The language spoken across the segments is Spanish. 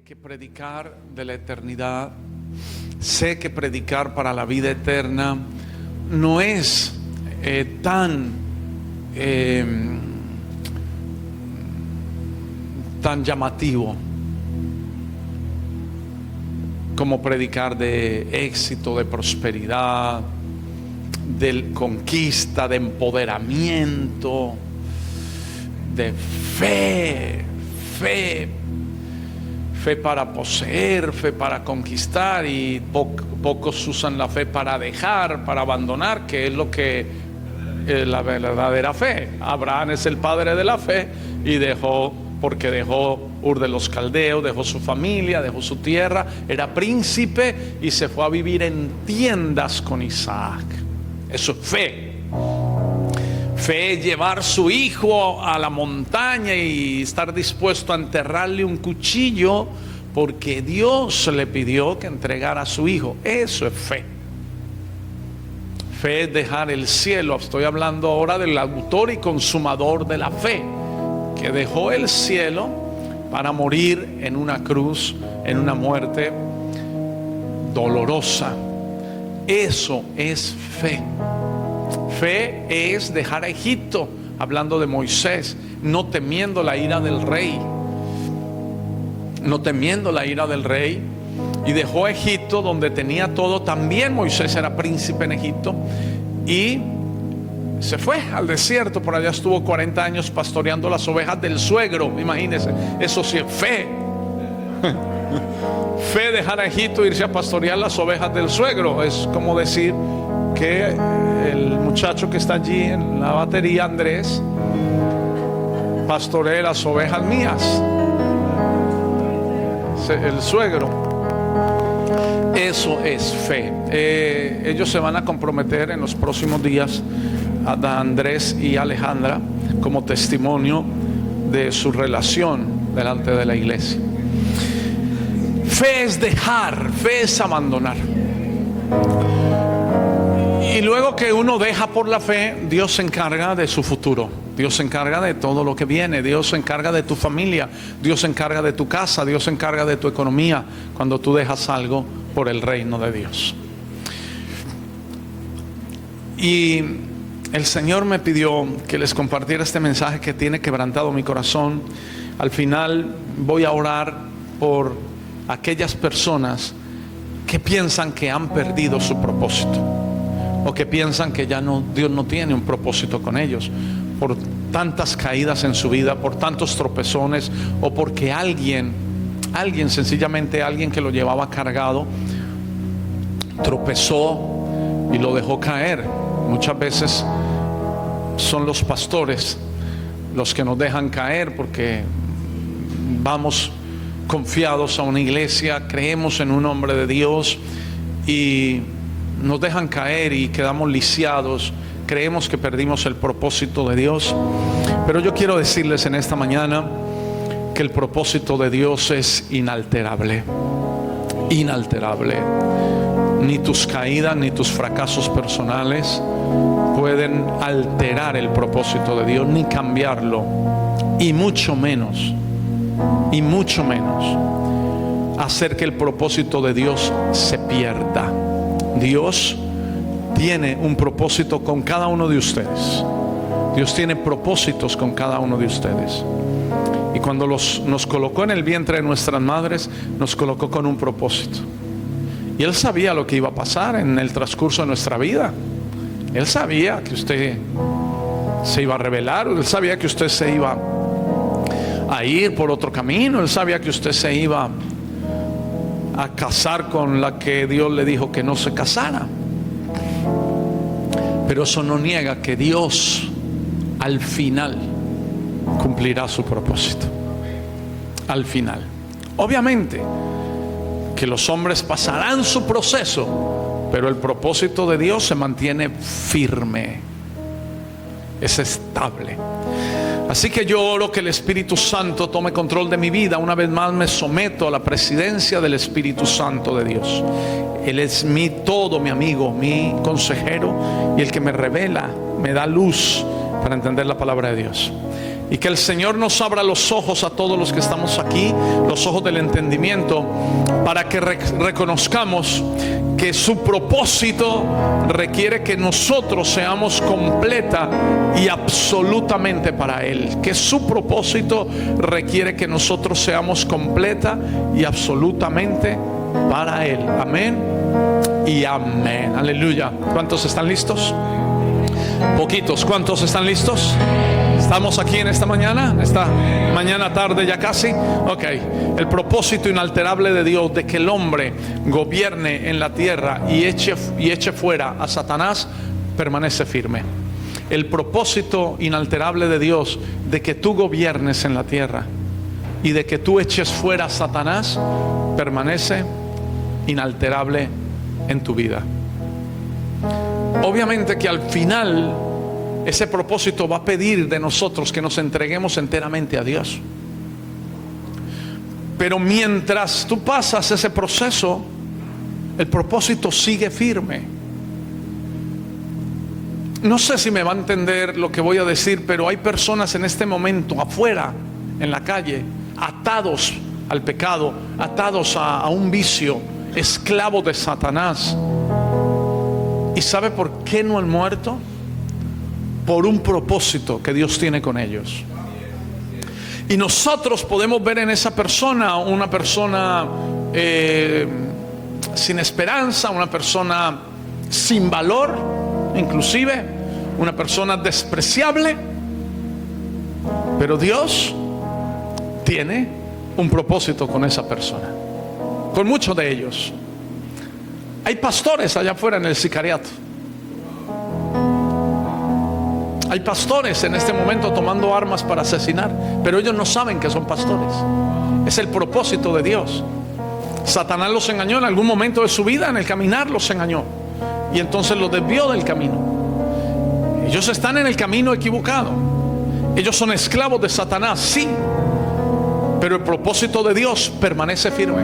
que predicar de la eternidad, sé que predicar para la vida eterna no es tan llamativo como predicar de éxito, de prosperidad, de conquista, de empoderamiento, de fe para poseer, fe para conquistar, y pocos usan la fe para dejar, para abandonar, que es lo que la verdadera fe. Abraham es el padre de la fe y porque dejó Ur de los Caldeos, dejó su familia, dejó su tierra, era príncipe y se fue a vivir en tiendas con Isaac. Eso es fe. Fe es llevar su hijo a la montaña y estar dispuesto a enterrarle un cuchillo porque Dios le pidió que entregara a su hijo. Eso es fe. Fe es dejar el cielo. Estoy hablando ahora del autor y consumador de la fe, que dejó el cielo para morir en una cruz, en una muerte dolorosa. Eso es fe. Fe es dejar a Egipto, hablando de Moisés, no temiendo la ira del rey. No temiendo la ira del rey. Y dejó a Egipto donde tenía todo. También Moisés era príncipe en Egipto. Y se fue al desierto. Por allá estuvo 40 años pastoreando las ovejas del suegro. Imagínense, eso sí es fe. Fe, dejar a Egipto e irse a pastorear las ovejas del suegro. Es como decir que el muchacho que está allí en la batería, Andrés, pastoree las ovejas mías. El suegro. Eso es fe. Ellos se van a comprometer en los próximos días, a Andrés y Alejandra, como testimonio de su relación delante de la iglesia. Fe es dejar, fe es abandonar. Y luego que uno deja por la fe, Dios se encarga de su futuro. Dios se encarga de todo lo que viene. Dios se encarga de tu familia. Dios se encarga de tu casa. Dios se encarga de tu economía cuando tú dejas algo por el reino de Dios. Y el Señor me pidió que les compartiera este mensaje que tiene quebrantado mi corazón. Al final voy a orar por aquellas personas que piensan que han perdido su propósito, o que piensan que ya no, Dios no tiene un propósito con ellos, por tantas caídas en su vida, por tantos tropezones, o porque alguien sencillamente, alguien que lo llevaba cargado, tropezó y lo dejó caer. Muchas veces son los pastores los que nos dejan caer, porque vamos confiados a una iglesia, creemos en un hombre de Dios y nos dejan caer y quedamos lisiados, creemos que perdimos el propósito de Dios. Pero yo quiero decirles en esta mañana que el propósito de Dios es inalterable. Inalterable. Ni tus caídas ni tus fracasos personales pueden alterar el propósito de Dios, ni cambiarlo, y mucho menos hacer que el propósito de Dios se pierda. Dios tiene un propósito con cada uno de ustedes. Dios tiene propósitos con cada uno de ustedes. Y cuando nos colocó en el vientre de nuestras madres, nos colocó con un propósito. Y Él sabía lo que iba a pasar en el transcurso de nuestra vida. Él sabía que usted se iba a rebelar. Él sabía que usted se iba a ir por otro camino. Él sabía que usted se iba a casar con la que Dios le dijo que no se casara. Pero eso no niega que Dios al final cumplirá su propósito. Al final. Obviamente que los hombres pasarán su proceso, pero el propósito de Dios se mantiene firme, es estable. Así que yo oro que el Espíritu Santo tome control de mi vida. Una vez más me someto a la presidencia del Espíritu Santo de Dios. Él es mi todo, mi amigo, mi consejero, y el que me revela, me da luz para entender la palabra de Dios. Y que el Señor nos abra los ojos a todos los que estamos aquí, los ojos del entendimiento, para que reconozcamos que su propósito requiere que nosotros seamos completa y absolutamente para Él. Que su propósito requiere que nosotros seamos completa y absolutamente para Él. Amén y amén. Aleluya. ¿Cuántos están listos? Poquitos. ¿Cuántos están listos? ¿Estamos aquí en esta mañana? Esta mañana tarde ya casi. Ok. El propósito inalterable de Dios de que el hombre gobierne en la tierra y eche fuera a Satanás permanece firme. El propósito inalterable de Dios de que tú gobiernes en la tierra y de que tú eches fuera a Satanás permanece inalterable en tu vida. Obviamente que al final ese propósito va a pedir de nosotros que nos entreguemos enteramente a Dios. Pero mientras tú pasas ese proceso, el propósito sigue firme. No sé si me va a entender lo que voy a decir, pero hay personas en este momento afuera, en la calle, atados al pecado, atados a un vicio, esclavos de Satanás. ¿Y sabe por qué no han muerto? Por un propósito que Dios tiene con ellos. Y nosotros podemos ver en esa persona una persona sin esperanza, una persona sin valor, inclusive una persona despreciable. Pero Dios tiene un propósito con esa persona, con muchos de ellos. Hay pastores allá afuera en el sicariato. Hay pastores en este momento tomando armas para asesinar, pero ellos no saben que son pastores. Es el propósito de Dios. Satanás los engañó en algún momento de su vida, en el caminar los engañó, y entonces los desvió del camino. Ellos están en el camino equivocado. Ellos son esclavos de Satanás, sí, pero el propósito de Dios permanece firme.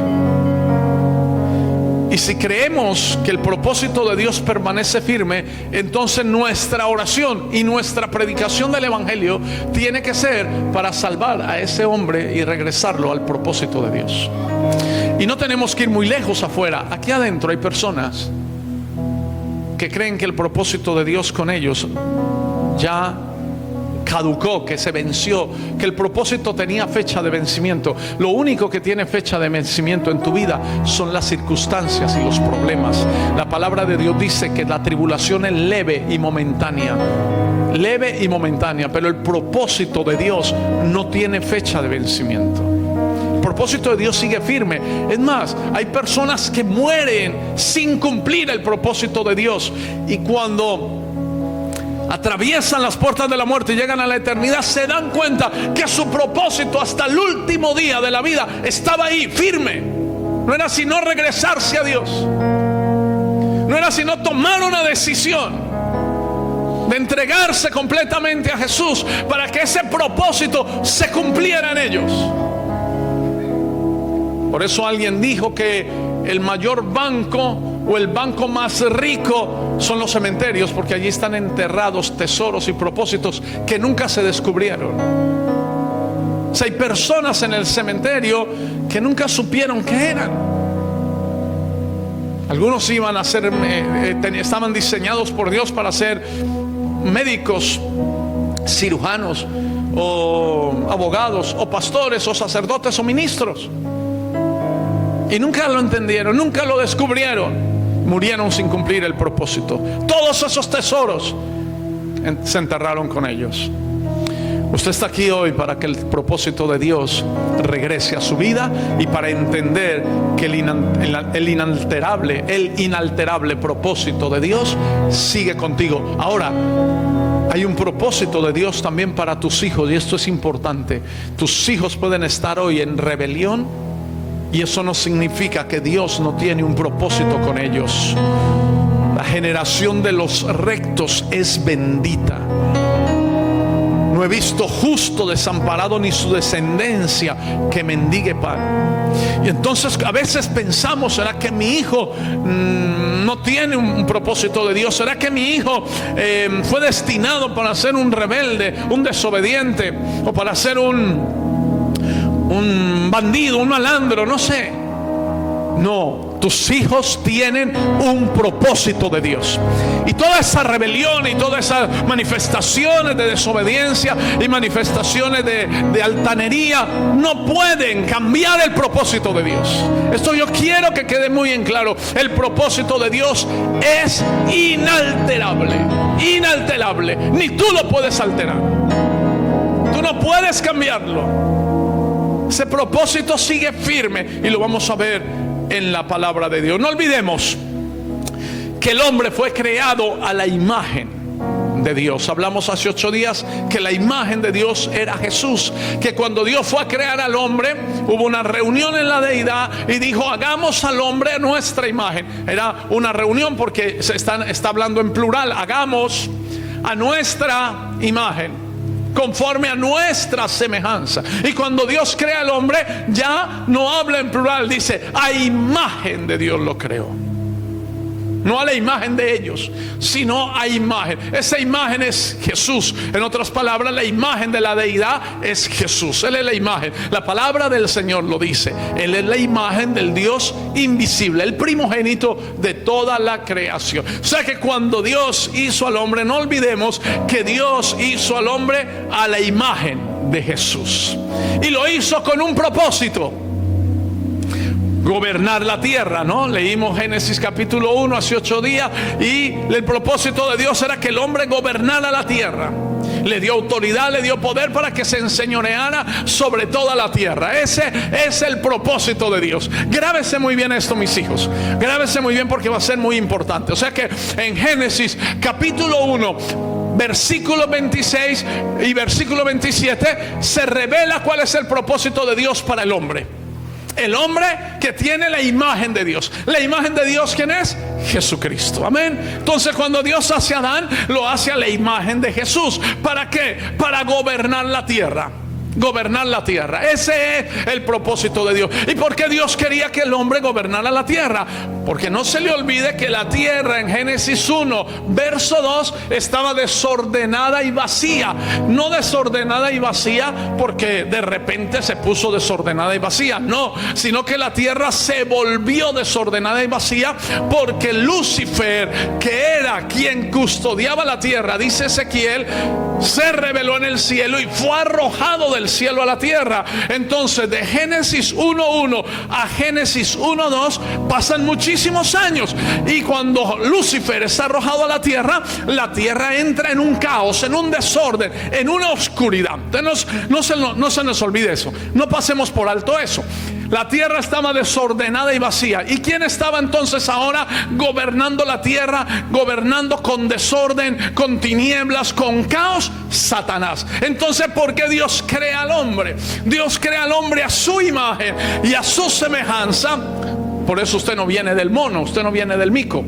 Y si creemos que el propósito de Dios permanece firme, entonces nuestra oración y nuestra predicación del Evangelio tiene que ser para salvar a ese hombre y regresarlo al propósito de Dios. Y no tenemos que ir muy lejos afuera. Aquí adentro hay personas que creen que el propósito de Dios con ellos ya caducó, que se venció, que el propósito tenía fecha de vencimiento. Lo único que tiene fecha de vencimiento en tu vida son las circunstancias y los problemas. La palabra de Dios dice que la tribulación es leve y momentánea, pero el propósito de Dios no tiene fecha de vencimiento. El propósito de Dios sigue firme. Es más, hay personas que mueren sin cumplir el propósito de Dios, y cuando atraviesan las puertas de la muerte y llegan a la eternidad, se dan cuenta que su propósito hasta el último día de la vida estaba ahí, firme. No era sino regresarse a Dios. No era sino tomar una decisión de entregarse completamente a Jesús para que ese propósito se cumpliera en ellos. Por eso alguien dijo que el mayor banco o el banco más rico son los cementerios, porque allí están enterrados tesoros y propósitos que nunca se descubrieron. O sea, hay personas en el cementerio que nunca supieron qué eran. Algunos iban a ser, estaban diseñados por Dios para ser médicos, cirujanos, o abogados, o pastores, o sacerdotes, o ministros. Y nunca lo entendieron, nunca lo descubrieron. Murieron sin cumplir el propósito. Todos esos tesoros se enterraron con ellos. Usted está aquí hoy para que el propósito de Dios regrese a su vida y para entender que el inalterable propósito de Dios sigue contigo. Ahora, hay un propósito de Dios también para tus hijos, y esto es importante. Tus hijos pueden estar hoy en rebelión, y eso no significa que Dios no tiene un propósito con ellos. La generación de los rectos es bendita. No he visto justo desamparado ni su descendencia que mendigue pan. Y entonces a veces pensamos, ¿será que mi hijo no tiene un propósito de Dios? ¿Será que mi hijo fue destinado para ser un rebelde, un desobediente, o para ser un bandido, un malandro? No sé. No, tus hijos tienen un propósito de Dios. Y toda esa rebelión y todas esas manifestaciones de desobediencia y manifestaciones de altanería no pueden cambiar el propósito de Dios. Esto yo quiero que quede muy en claro. El propósito de Dios es inalterable. Inalterable. Ni tú lo puedes alterar. Tú no puedes cambiarlo. Ese propósito sigue firme y lo vamos a ver en la palabra de Dios. No olvidemos que el hombre fue creado a la imagen de Dios. Hablamos hace 8 días que la imagen de Dios era Jesús, que cuando Dios fue a crear al hombre, hubo una reunión en la deidad y dijo: hagamos al hombre a nuestra imagen. Era una reunión porque se está hablando en plural. Hagamos a nuestra imagen, conforme a nuestra semejanza. Y cuando Dios crea al hombre, ya no habla en plural, dice: a imagen de Dios lo creó. No a la imagen de ellos, sino a imagen. Esa imagen es Jesús. En otras palabras, la imagen de la deidad es Jesús. Él es la imagen. La palabra del Señor lo dice. Él es la imagen del Dios invisible, el primogénito de toda la creación. O sea que cuando Dios hizo al hombre, no olvidemos que Dios hizo al hombre a la imagen de Jesús. Y lo hizo con un propósito: gobernar la tierra, ¿no? Leímos Génesis capítulo 1 hace 8 días y el propósito de Dios era que el hombre gobernara la tierra. Le dio autoridad, le dio poder para que se enseñoreara sobre toda la tierra. Ese es el propósito de Dios. Grábese muy bien esto, mis hijos. Grábese muy bien porque va a ser muy importante. O sea que en Génesis capítulo 1, versículo 26 y versículo 27 se revela cuál es el propósito de Dios para el hombre. El hombre que tiene la imagen de Dios. La imagen de Dios, ¿quién es? Jesucristo. Amén. Entonces cuando Dios hace a Adán, lo hace a la imagen de Jesús. ¿Para qué? Para gobernar la tierra. Gobernar la tierra. Ese es el propósito de Dios. ¿Y por qué Dios quería que el hombre gobernara la tierra? Porque no se le olvide que la tierra en Génesis 1 verso 2 estaba desordenada y vacía. No desordenada y vacía porque de repente se puso desordenada y vacía, no, sino que la tierra se volvió desordenada y vacía porque Lucifer, que era quien custodiaba la tierra, dice Ezequiel, se rebeló en el cielo y fue arrojado del cielo a la tierra. Entonces de Génesis 1:1 a Génesis 1:2 pasan muchísimos años, y cuando Lucifer es arrojado a la tierra entra en un caos, en un desorden, en una oscuridad. Entonces no se nos olvide eso, no pasemos por alto eso. La tierra estaba desordenada y vacía. ¿Y quién estaba entonces ahora gobernando la tierra? Gobernando con desorden, con tinieblas, con caos. Satanás. Entonces, ¿por qué Dios crea al hombre? Dios crea al hombre a su imagen y a su semejanza. Por eso usted no viene del mono, usted no viene del mico,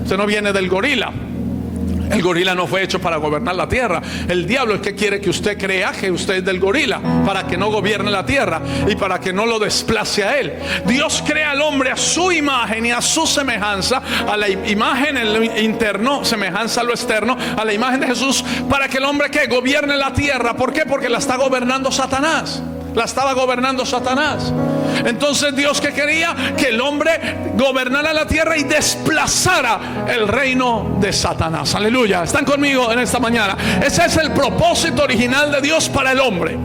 usted no viene del gorila. El gorila no fue hecho para gobernar la tierra. El diablo es que quiere que usted crea que usted es del gorila, para que no gobierne la tierra y para que no lo desplace a él. Dios crea al hombre a su imagen y a su semejanza, a la imagen en lo interno, semejanza a lo externo, a la imagen de Jesús, para que el hombre que gobierne la tierra. ¿Por qué? Porque la está gobernando Satanás. La estaba gobernando Satanás. Entonces Dios, que quería que el hombre gobernara la tierra y desplazara el reino de Satanás. Aleluya. ¿Están conmigo en esta mañana? Ese es el propósito original de Dios para el hombre.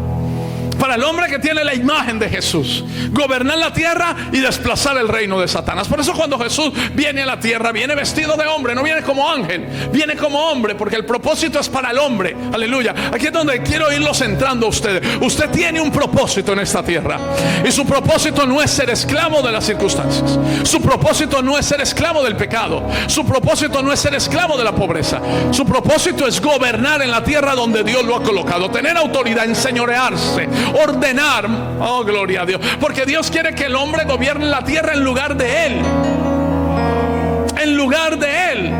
Para el hombre que tiene la imagen de Jesús, gobernar la tierra y desplazar el reino de Satanás. Por eso cuando Jesús viene a la tierra, viene vestido de hombre, no viene como ángel, viene como hombre, porque el propósito es para el hombre. Aleluya. Aquí es donde quiero irlo centrando a ustedes. Usted tiene un propósito en esta tierra, y su propósito no es ser esclavo de las circunstancias. Su propósito no es ser esclavo del pecado. Su propósito no es ser esclavo de la pobreza. Su propósito es gobernar en la tierra donde Dios lo ha colocado, tener autoridad, enseñorearse, ordenar. Oh, gloria a Dios. Porque Dios quiere que el hombre gobierne la tierra en lugar de él. En lugar de él.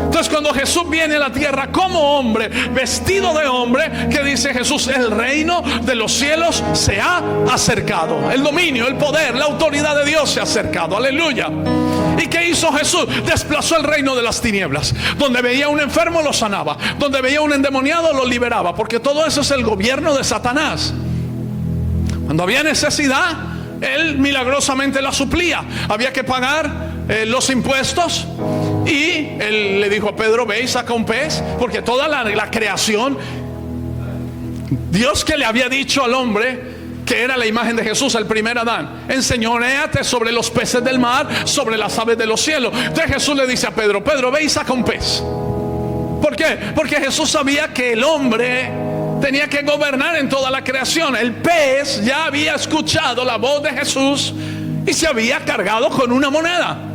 Entonces Entonces cuando Jesús viene a la tierra como hombre, vestido de hombre, ¿qué dice Jesús? El reino de los cielos se ha acercado. El dominio, el poder, la autoridad de Dios se ha acercado. Aleluya. ¿Y qué hizo Jesús? Desplazó el reino de las tinieblas. Donde veía un enfermo lo sanaba, donde veía un endemoniado lo liberaba, porque todo eso es el gobierno de Satanás. Cuando había necesidad, él milagrosamente la suplía. Había que pagar los impuestos, y él le dijo a Pedro: ve y saca un pez, porque toda la creación, Dios que le había dicho al hombre que era la imagen de Jesús, el primer Adán: enseñoréate sobre los peces del mar, sobre las aves de los cielos. Entonces Jesús le dice a Pedro: Pedro, ve y saca un pez. ¿Por qué? Porque Jesús sabía que el hombre tenía que gobernar en toda la creación. El pez ya había escuchado la voz de Jesús y se había cargado con una moneda.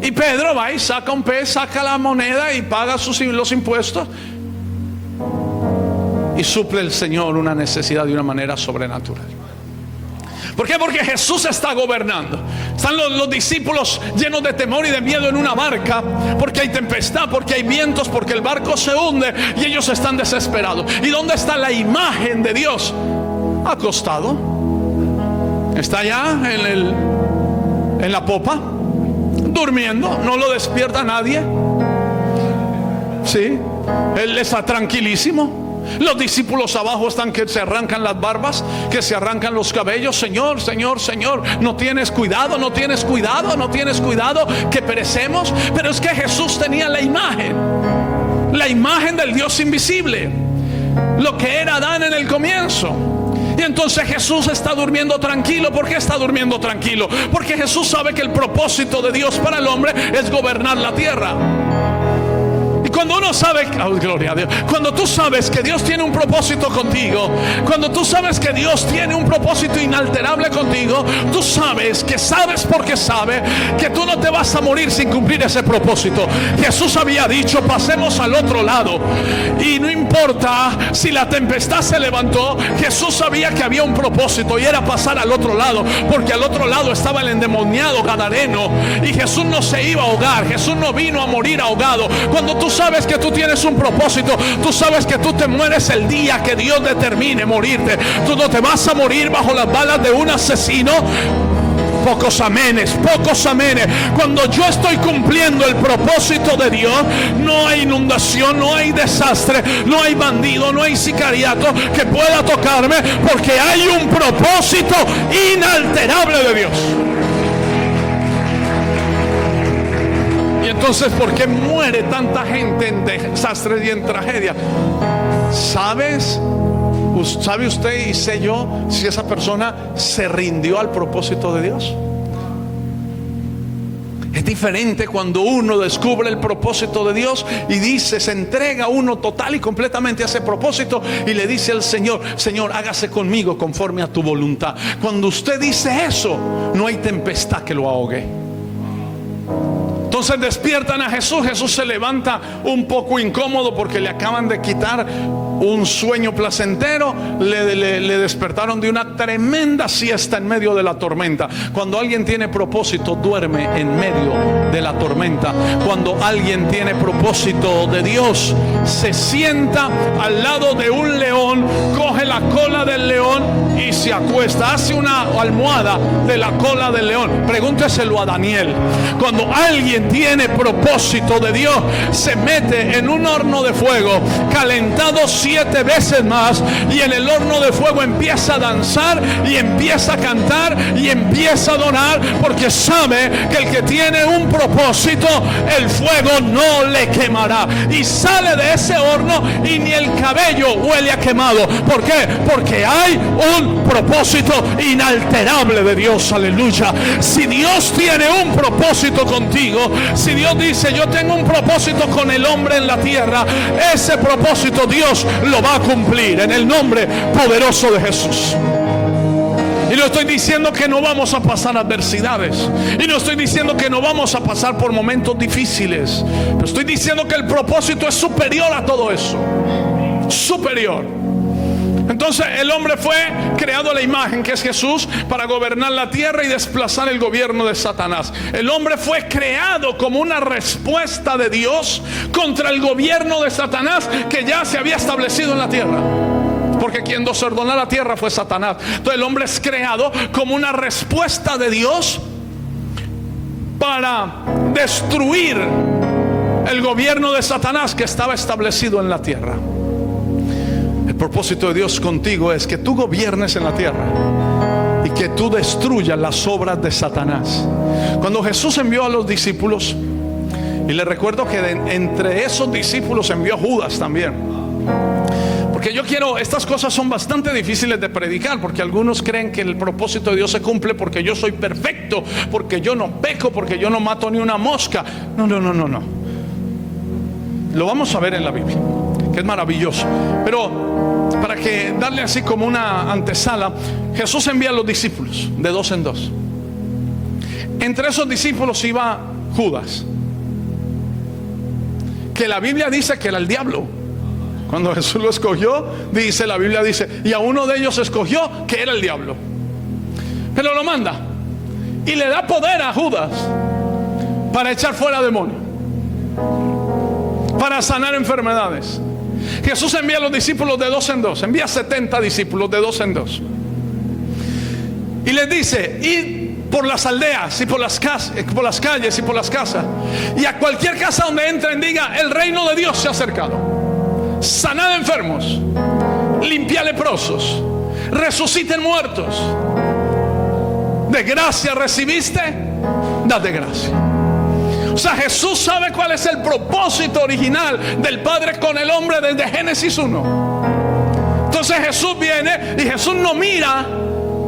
Y Pedro va y saca un pez, saca la moneda y paga los impuestos. Y suple el Señor una necesidad de una manera sobrenatural. ¿Por qué? Porque Jesús está gobernando. Están los discípulos llenos de temor y de miedo en una barca, porque hay tempestad, porque hay vientos, porque el barco se hunde, y ellos están desesperados. ¿Y dónde está la imagen de Dios? Acostado. Está allá en la popa, durmiendo. No lo despierta nadie. Sí, él está tranquilísimo. Los discípulos abajo están que se arrancan las barbas, que se arrancan los cabellos. Señor, Señor, Señor, no tienes cuidado, no tienes cuidado, no tienes cuidado, que perecemos. Pero es que Jesús tenía la imagen del Dios invisible, lo que era Adán en el comienzo. Y entonces Jesús está durmiendo tranquilo. ¿Por qué está durmiendo tranquilo? Porque Jesús sabe que el propósito de Dios para el hombre es gobernar la tierra. Cuando uno sabe, oh, gloria a Dios, cuando tú sabes que Dios tiene un propósito contigo, cuando tú sabes que Dios tiene un propósito inalterable contigo, tú sabes porque sabe que tú no te vas a morir sin cumplir ese propósito. Jesús había dicho: pasemos al otro lado. Y no importa si la tempestad se levantó, Jesús sabía que había un propósito, y era pasar al otro lado, porque al otro lado estaba el endemoniado gadareno, y Jesús no se iba a ahogar. Jesús no vino a morir ahogado. Cuando tú sabes que tú tienes un propósito, tú sabes que tú te mueres el día que Dios determine morirte. Tú no te vas a morir bajo las balas de un asesino. Pocos amenes, pocos amenes. Cuando yo estoy cumpliendo el propósito de Dios, no hay inundación, no hay desastre, no hay bandido, no hay sicariato que pueda tocarme, porque hay un propósito inalterable de Dios. Entonces, ¿por qué muere tanta gente en desastres y en tragedia? ¿Sabe usted y sé yo si esa persona se rindió al propósito de Dios? Es diferente cuando uno descubre el propósito de Dios y dice, se entrega uno total y completamente a ese propósito y le dice al Señor: Señor, hágase conmigo conforme a tu voluntad. Cuando usted dice eso, no hay tempestad que lo ahogue. Entonces despiertan a Jesús. Jesús se levanta un poco incómodo porque le acaban de quitar un sueño placentero. Le despertaron de una tremenda siesta en medio de la tormenta. Cuando alguien tiene propósito, duerme en medio de la tormenta. Cuando alguien tiene propósito de Dios, se sienta al lado de un león, coge la cola del león y se acuesta. Hace una almohada de la cola del león. Pregúnteselo a Daniel. Cuando alguien tiene propósito de Dios, se mete en un horno de fuego calentado 7 veces más, y en el horno de fuego empieza a danzar y empieza a cantar y empieza a adorar, porque sabe que el que tiene un propósito, el fuego no le quemará, y sale de ese horno y ni el cabello huele a quemado. ¿Por qué? Porque hay un propósito inalterable de Dios. Aleluya. Si Dios tiene un propósito contigo, si Dios dice: yo tengo un propósito con el hombre en la tierra, ese propósito Dios lo va a cumplir en el nombre poderoso de Jesús. Y no estoy diciendo que no vamos a pasar adversidades, y no estoy diciendo que no vamos a pasar por momentos difíciles, pero estoy diciendo que el propósito es superior a todo eso. Superior. Entonces Entonces el hombre fue creado a la imagen, que es Jesús, para gobernar la tierra y desplazar el gobierno de Satanás. El hombre fue creado como una respuesta de Dios contra el gobierno de Satanás que ya se había establecido en la tierra. Porque quien desordonó la tierra fue Satanás. Entonces el hombre es creado como una respuesta de Dios para destruir el gobierno de Satanás que estaba establecido en la tierra. El propósito de Dios contigo es que tú gobiernes en la tierra y que tú destruyas las obras de Satanás. Cuando Jesús envió a los discípulos, y les recuerdo que entre esos discípulos envió a Judas también, porque estas cosas son bastante difíciles de predicar, porque algunos creen que el propósito de Dios se cumple porque yo soy perfecto, porque yo no peco, porque yo no mato ni una mosca. No. Lo vamos a ver en la Biblia, que es maravilloso. Pero para que darle así como una antesala, Jesús envía a los discípulos de 2 en 2. Entre esos discípulos iba Judas, que la Biblia dice que era el diablo. Cuando Jesús lo escogió, la Biblia dice, y a uno de ellos escogió que era el diablo. Pero lo manda y le da poder a Judas para echar fuera demonios, para sanar enfermedades. Jesús envía a los discípulos de 2 en 2. Envía 70 discípulos de 2 en 2. Y les dice: id por las aldeas y por las calles y por las casas, y a cualquier casa donde entren diga: el reino de Dios se ha acercado. Sanad enfermos, limpiad leprosos, resuciten muertos. De gracia recibiste, dad de gracia. O sea, Jesús sabe cuál es el propósito original del Padre con el hombre desde Génesis 1. Entonces Jesús viene y Jesús no mira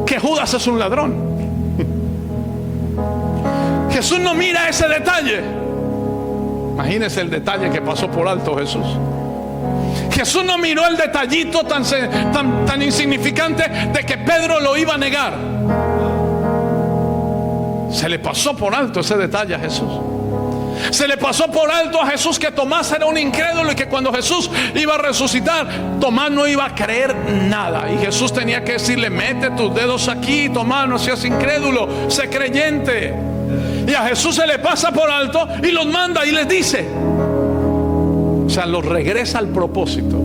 que Judas es un ladrón. Jesús no mira ese detalle. Imagínense el detalle que pasó por alto Jesús. Jesús no miró el detallito tan insignificante de que Pedro lo iba a negar. Se le pasó por alto ese detalle a Jesús. Se le pasó por alto a Jesús que Tomás era un incrédulo y que cuando Jesús iba a resucitar, Tomás no iba a creer nada. Y Jesús tenía que decirle: mete tus dedos aquí, Tomás, no seas incrédulo, sé creyente. Y a Jesús se le pasa por alto y los manda y les dice, o sea, los regresa al propósito,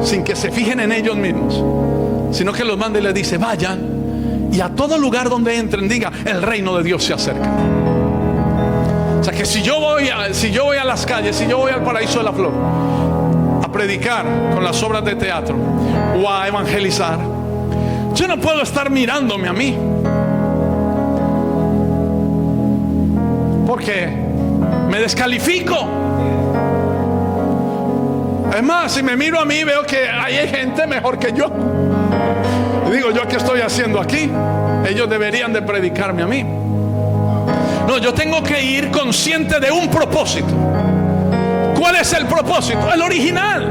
sin que se fijen en ellos mismos, sino que los manda y les dice: vayan y a todo lugar donde entren diga: el reino de Dios se acerca. O sea que si yo voy a las calles, si yo voy al Paraíso de la Flor a predicar con las obras de teatro o a evangelizar, yo no puedo estar mirándome a mí, porque me descalifico. Es más, si me miro a mí veo que hay gente mejor que yo. Y digo: ¿yo qué estoy haciendo aquí? Ellos deberían de predicarme a mí. No, yo tengo que ir consciente de un propósito. ¿Cuál es el propósito? El original.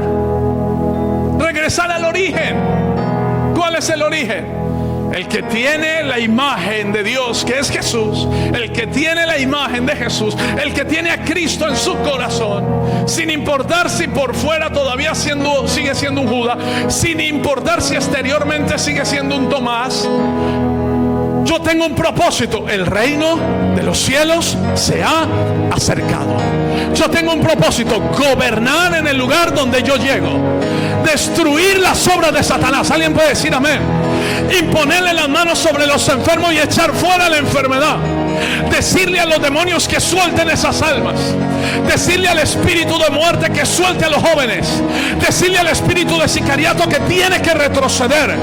Regresar al origen. ¿Cuál es el origen? El que tiene la imagen de Dios, que es Jesús, el que tiene la imagen de Jesús, el que tiene a Cristo en su corazón, sin importar si por fuera todavía sigue siendo un Judas, sin importar si exteriormente sigue siendo un Tomás. Yo tengo un propósito: el reino de los cielos se ha acercado. Yo tengo un propósito: gobernar en el lugar donde yo llego, destruir las obras de Satanás. ¿Alguien puede decir amén? Imponerle las manos sobre los enfermos y echar fuera la enfermedad. Decirle a los demonios que suelten esas almas. Decirle al espíritu de muerte que suelte a los jóvenes. Decirle al espíritu de sicariato que tiene que retroceder.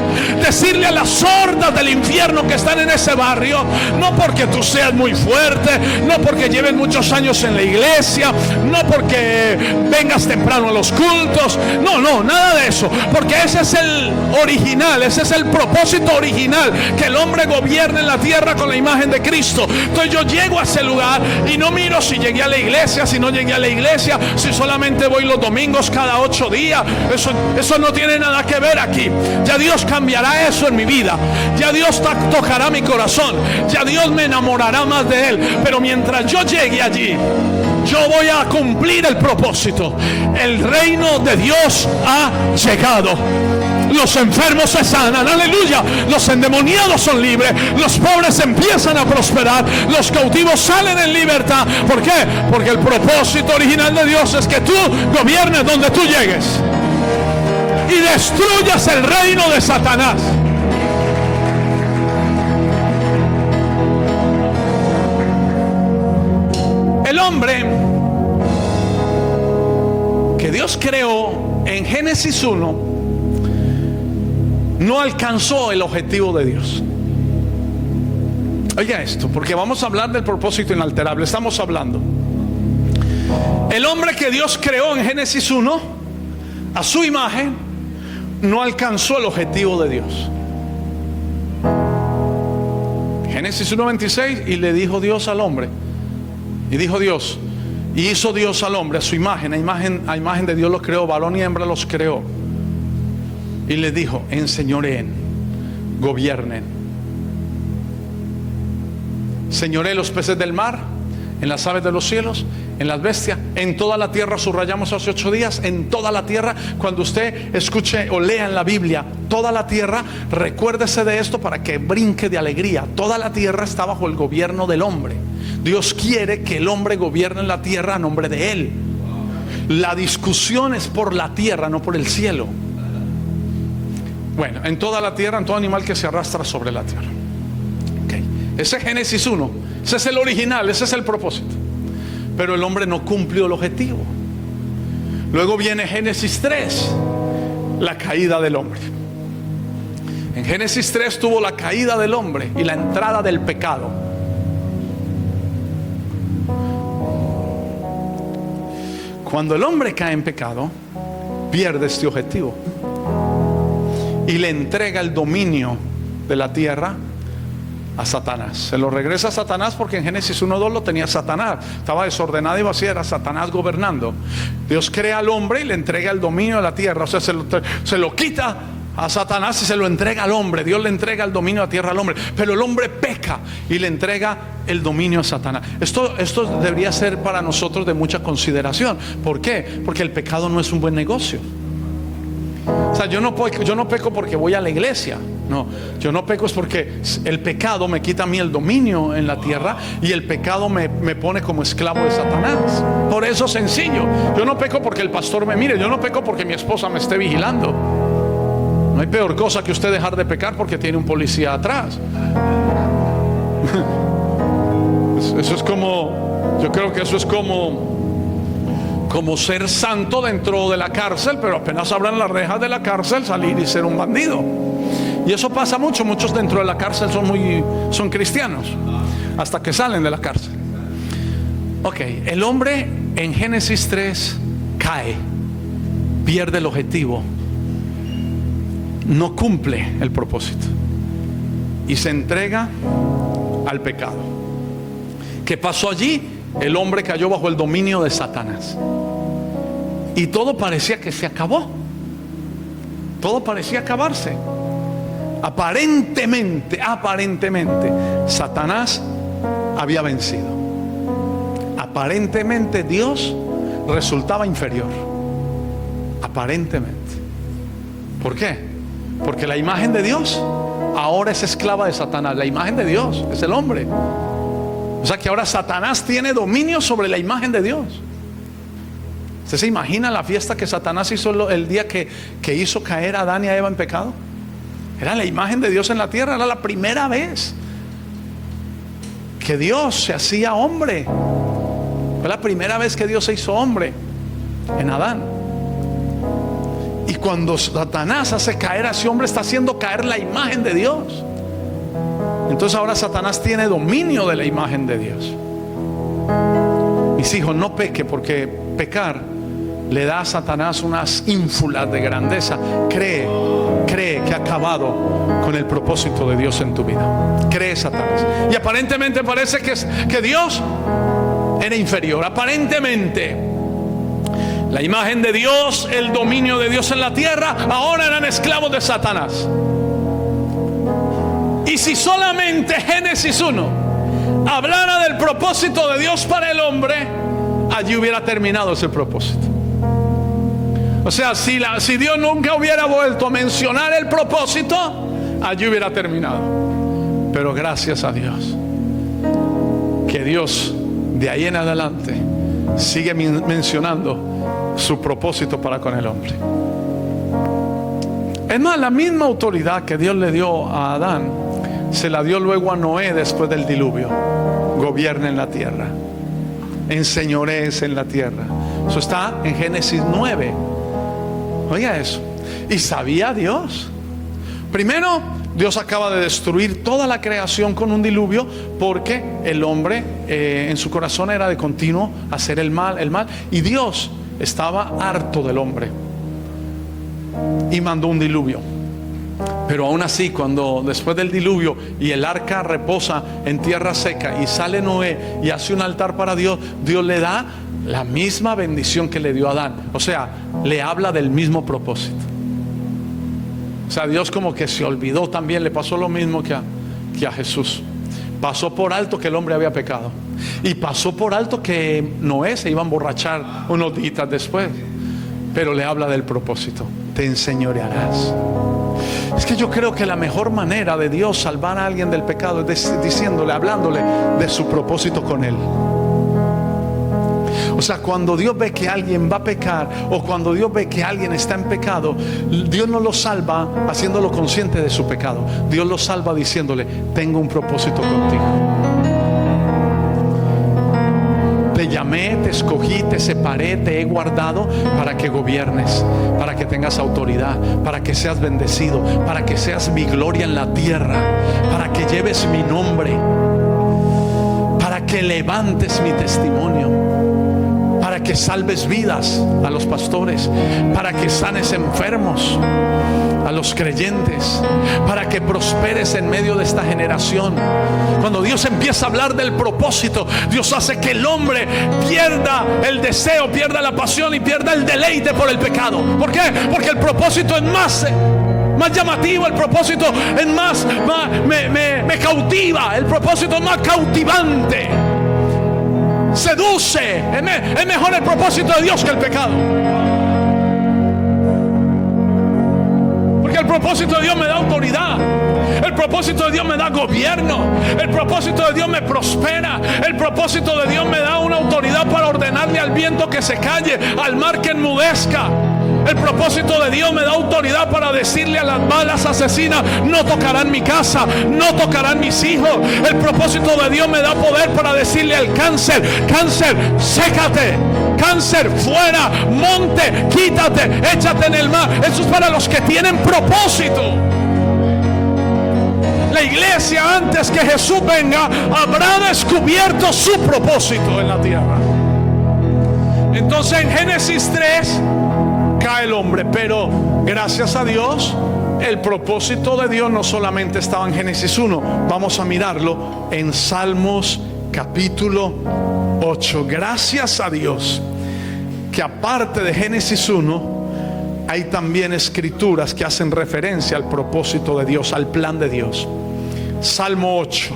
Decirle a las hordas del infierno que están en ese barrio: no porque tú seas muy fuerte, no porque lleves muchos años en la iglesia, no porque vengas temprano a los cultos, no, nada de eso, porque ese es el original, ese es el propósito original, que el hombre gobierne en la tierra con la imagen de Cristo. Entonces yo llego a ese lugar y no miro si llegué a la iglesia, si no llegué a la iglesia, si solamente voy los domingos cada 8 días. Eso no tiene nada que ver aquí. Ya Dios cambiará eso en mi vida. Ya Dios tocará mi corazón. Ya Dios me enamorará más de Él. Pero mientras yo llegue allí, yo voy a cumplir el propósito. El reino de Dios ha llegado. los enfermos se sanan, aleluya, los endemoniados son libres, los pobres empiezan a prosperar, los cautivos salen en libertad. ¿Por qué? Porque el propósito original de Dios es que tú gobiernes donde tú llegues y destruyas el reino de Satanás. El hombre que Dios creó en Génesis 1 no alcanzó el objetivo de Dios. Oiga esto, porque vamos a hablar del propósito inalterable. Estamos hablando, el hombre que Dios creó en Génesis 1 a su imagen no alcanzó el objetivo de Dios. Génesis 1:26, y le dijo Dios al hombre, y dijo Dios, y hizo Dios al hombre a su imagen, a imagen de Dios los creó, varón y hembra los creó, y les dijo: enseñoreen, gobiernen, señoreen los peces del mar, en las aves de los cielos, en las bestias, en toda la tierra. Subrayamos hace 8 días, en toda la tierra. Cuando usted escuche o lea en la Biblia toda la tierra, recuérdese de esto para que brinque de alegría. Toda la tierra está bajo el gobierno del hombre. Dios quiere que el hombre gobierne en la tierra a nombre de él. La discusión es por la tierra, no por el cielo. Bueno, en toda la tierra, en todo animal que se arrastra sobre la tierra. Okay. Ese es Génesis 1, ese es el original, ese es el propósito. Pero el hombre no cumplió el objetivo. Luego viene Génesis 3, la caída del hombre. En Génesis 3 tuvo la caída del hombre y la entrada del pecado. Cuando el hombre cae en pecado, pierde este objetivo y le entrega el dominio de la tierra a Satanás. Se lo regresa a Satanás, porque en Génesis 1:2 lo tenía Satanás. Estaba desordenado y vacía, era Satanás gobernando. Dios crea al hombre y le entrega el dominio de la tierra. O sea, se lo quita a Satanás y se lo entrega al hombre. Dios le entrega el dominio de la tierra al hombre, pero el hombre peca y le entrega el dominio a Satanás. Esto debería ser para nosotros de mucha consideración. ¿Por qué? Porque el pecado no es un buen negocio. O sea, yo no peco porque voy a la iglesia. No, yo no peco es porque el pecado me quita a mí el dominio en la tierra, y el pecado me pone como esclavo de Satanás. Por eso, sencillo, yo no peco porque el pastor me mire, yo no peco porque mi esposa me esté vigilando. No hay peor cosa que usted dejar de pecar porque tiene un policía atrás. Eso es como, yo creo que eso es como ser santo dentro de la cárcel, pero apenas abran las rejas de la cárcel, salir y ser un bandido. Y eso pasa mucho. Muchos dentro de la cárcel son cristianos hasta que salen de la cárcel. Ok, el hombre en Génesis 3 cae, pierde el objetivo, no cumple el propósito y se entrega al pecado. ¿Qué pasó allí? El hombre cayó bajo el dominio de Satanás y todo parecía que se acabó. Todo parecía acabarse. Aparentemente Satanás había vencido. Aparentemente Dios resultaba inferior. Aparentemente. ¿Por qué? Porque la imagen de Dios ahora es esclava de Satanás. La imagen de Dios es el hombre. O sea que ahora Satanás tiene dominio sobre la imagen de Dios. ¿Usted se imagina la fiesta que Satanás hizo el día que hizo caer a Adán y a Eva en pecado? Era la imagen de Dios en la tierra. Era la primera vez que Dios se hacía hombre. Fue la primera vez que Dios se hizo hombre en Adán. Y cuando Satanás hace caer a ese hombre, está haciendo caer la imagen de Dios. Entonces ahora Satanás tiene dominio de la imagen de Dios. Mis hijos, no peque, porque pecar le da a Satanás unas ínfulas de grandeza. Cree que ha acabado con el propósito de Dios en tu vida. Cree Satanás. Y aparentemente parece que Dios era inferior. Aparentemente la imagen de Dios, el dominio de Dios en la tierra, ahora eran esclavos de Satanás. Y si solamente Génesis 1 hablara del propósito de Dios para el hombre, allí hubiera terminado ese propósito. O sea, si Dios nunca hubiera vuelto a mencionar el propósito, allí hubiera terminado. Pero gracias a Dios, que Dios de ahí en adelante sigue mencionando su propósito para con el hombre. Es más, la misma autoridad que Dios le dio a Adán, se la dio luego a Noé después del diluvio. Gobierna en la tierra, enseñorees en la tierra. Eso está en Génesis 9. Oiga eso. Y sabía Dios. Primero, Dios acaba de destruir toda la creación con un diluvio, porque el hombre en su corazón era de continuo hacer el mal. Y Dios estaba harto del hombre y mandó un diluvio. Pero aún así, cuando después del diluvio y el arca reposa en tierra seca y sale Noé y hace un altar para Dios, Dios le da la misma bendición que le dio a Adán. O sea, le habla del mismo propósito. O sea, Dios como que se olvidó también, le pasó lo mismo que a Jesús. Pasó por alto que el hombre había pecado, y pasó por alto que Noé se iba a emborrachar unos días después. Pero le habla del propósito: te enseñorearás. Es que yo creo que la mejor manera de Dios salvar a alguien del pecado es diciéndole, hablándole de su propósito con él. O sea, cuando Dios ve que alguien va a pecar, o cuando Dios ve que alguien está en pecado, Dios no lo salva haciéndolo consciente de su pecado. Dios lo salva diciéndole: tengo un propósito contigo. Te llamé, te escogí, te separé, te he guardado para que gobiernes, para que tengas autoridad, para que seas bendecido, para que seas mi gloria en la tierra, para que lleves mi nombre, para que levantes mi testimonio, para que salves vidas a los pastores, para que sanes enfermos a los creyentes, para que prosperes en medio de esta generación. Cuando Dios empieza a hablar del propósito, Dios hace que el hombre pierda el deseo, pierda la pasión y pierda el deleite por el pecado. ¿Por qué? Porque el propósito es más llamativo, el propósito es más me cautiva, el propósito es más cautivante, seduce. Es mejor el propósito de Dios que el pecado. El propósito de Dios me da autoridad. El propósito de Dios me da gobierno. El propósito de Dios me prospera. El propósito de Dios me da una autoridad para ordenarle al viento que se calle, al mar que enmudezca. El propósito de Dios me da autoridad para decirle a las balas asesinas: no tocarán mi casa, no tocarán mis hijos. El propósito de Dios me da poder para decirle al cáncer: cáncer, sécate. Cáncer, fuera. Monte, quítate, échate en el mar. Eso es para los que tienen propósito. La iglesia, antes que Jesús venga, habrá descubierto su propósito en la tierra. Entonces en Génesis 3 cae el hombre, pero gracias a Dios, el propósito de Dios no solamente estaba en Génesis 1. Vamos a mirarlo en Salmos capítulo 8. Gracias a Dios que aparte de Génesis 1 hay también escrituras que hacen referencia al propósito de Dios, al plan de Dios. Salmo 8.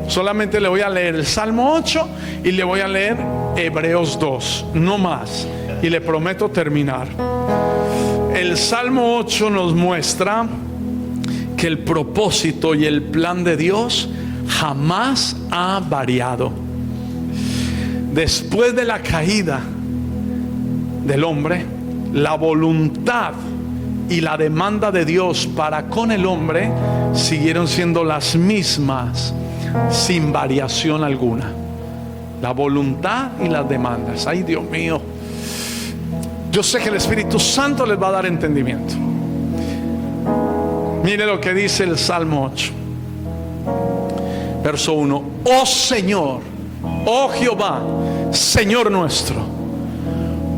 Solamente le voy a leer el Salmo 8 y le voy a leer Hebreos 2, no más, y le prometo terminar. El Salmo 8 nos muestra que el propósito y el plan de Dios jamás ha variado. Después de la caída del hombre, la voluntad y la demanda de Dios para con el hombre siguieron siendo las mismas, sin variación alguna. La voluntad y las demandas. Ay, Dios mío, yo sé que el Espíritu Santo les va a dar entendimiento. Mire lo que dice el Salmo 8, verso 1. Oh Señor, oh Jehová, Señor nuestro,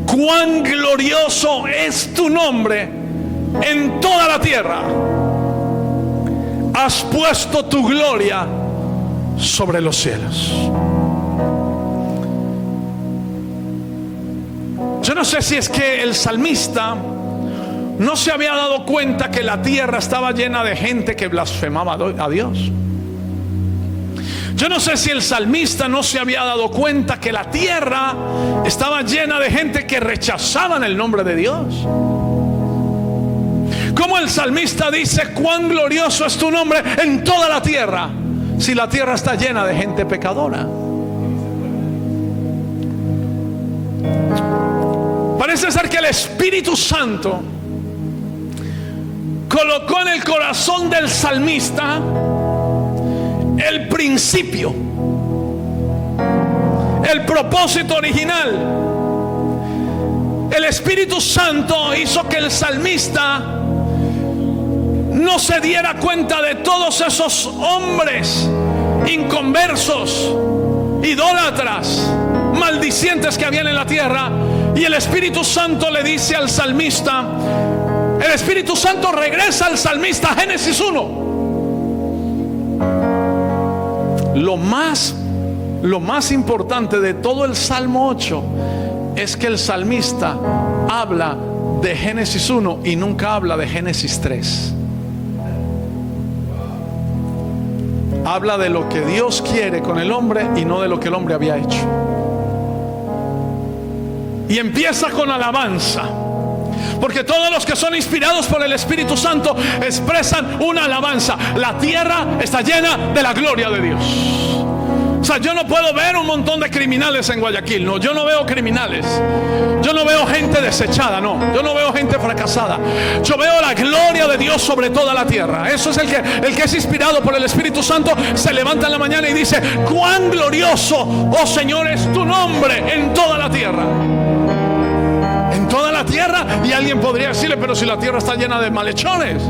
cuán glorioso es tu nombre en toda la tierra. Has puesto tu gloria sobre los cielos. Yo no sé si es que el salmista no se había dado cuenta que la tierra estaba llena de gente que blasfemaba a Dios. Yo no sé si el salmista no se había dado cuenta que la tierra estaba llena de gente que rechazaban el nombre de Dios. Como el salmista dice: cuán glorioso es tu nombre en toda la tierra, si la tierra está llena de gente pecadora. Parece ser que el Espíritu Santo colocó en el corazón del salmista el principio, el propósito original. El Espíritu Santo hizo que el salmista no se diera cuenta de todos esos hombres inconversos, idólatras, maldicientes que habían en la tierra. Y el Espíritu Santo le dice al salmista, el Espíritu Santo regresa al salmista a Génesis 1. Lo más importante de todo el Salmo 8 es que el salmista habla de Génesis 1 y nunca habla de Génesis 3. Habla de lo que Dios quiere con el hombre y no de lo que el hombre había hecho. Y empieza con alabanza, porque todos los que son inspirados por el Espíritu Santo expresan una alabanza. La tierra está llena de la gloria de Dios. O sea, yo no puedo ver un montón de criminales en Guayaquil. No, yo no veo criminales. Yo no veo gente desechada. No, yo no veo gente fracasada. Yo veo la gloria de Dios sobre toda la tierra. Eso es el que es inspirado por el Espíritu Santo. Se levanta en la mañana y dice: cuán glorioso, oh Señor, es tu nombre en toda la tierra. En toda la tierra. Y alguien podría decirle: pero si la tierra está llena de malhechones,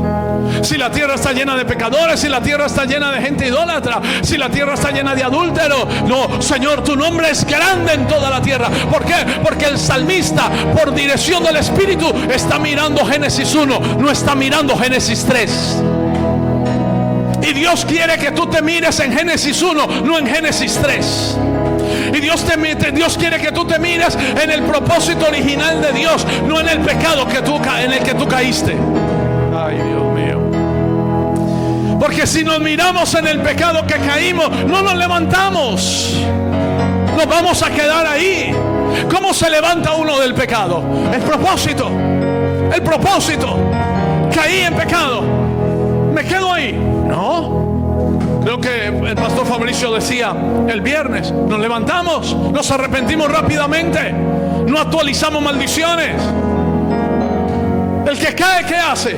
si la tierra está llena de pecadores, si la tierra está llena de gente idólatra, si la tierra está llena de adúlteros. No, Señor, tu nombre es grande en toda la tierra. ¿Por qué? Porque el salmista, por dirección del Espíritu, está mirando Génesis 1, no está mirando Génesis 3. Y Dios quiere que tú te mires en Génesis 1, no en Génesis 3. Y Dios quiere que tú te mires en el propósito original de Dios, no en el pecado en el que tú caíste. Ay, Dios mío. Porque si nos miramos en el pecado que caímos, no nos levantamos. Nos vamos a quedar ahí. ¿Cómo se levanta uno del pecado? El propósito. El propósito. Caí en pecado. ¿Me quedo ahí? No. Creo que el pastor Fabricio decía el viernes: nos levantamos, nos arrepentimos rápidamente, no actualizamos maldiciones. El que cae, ¿qué hace?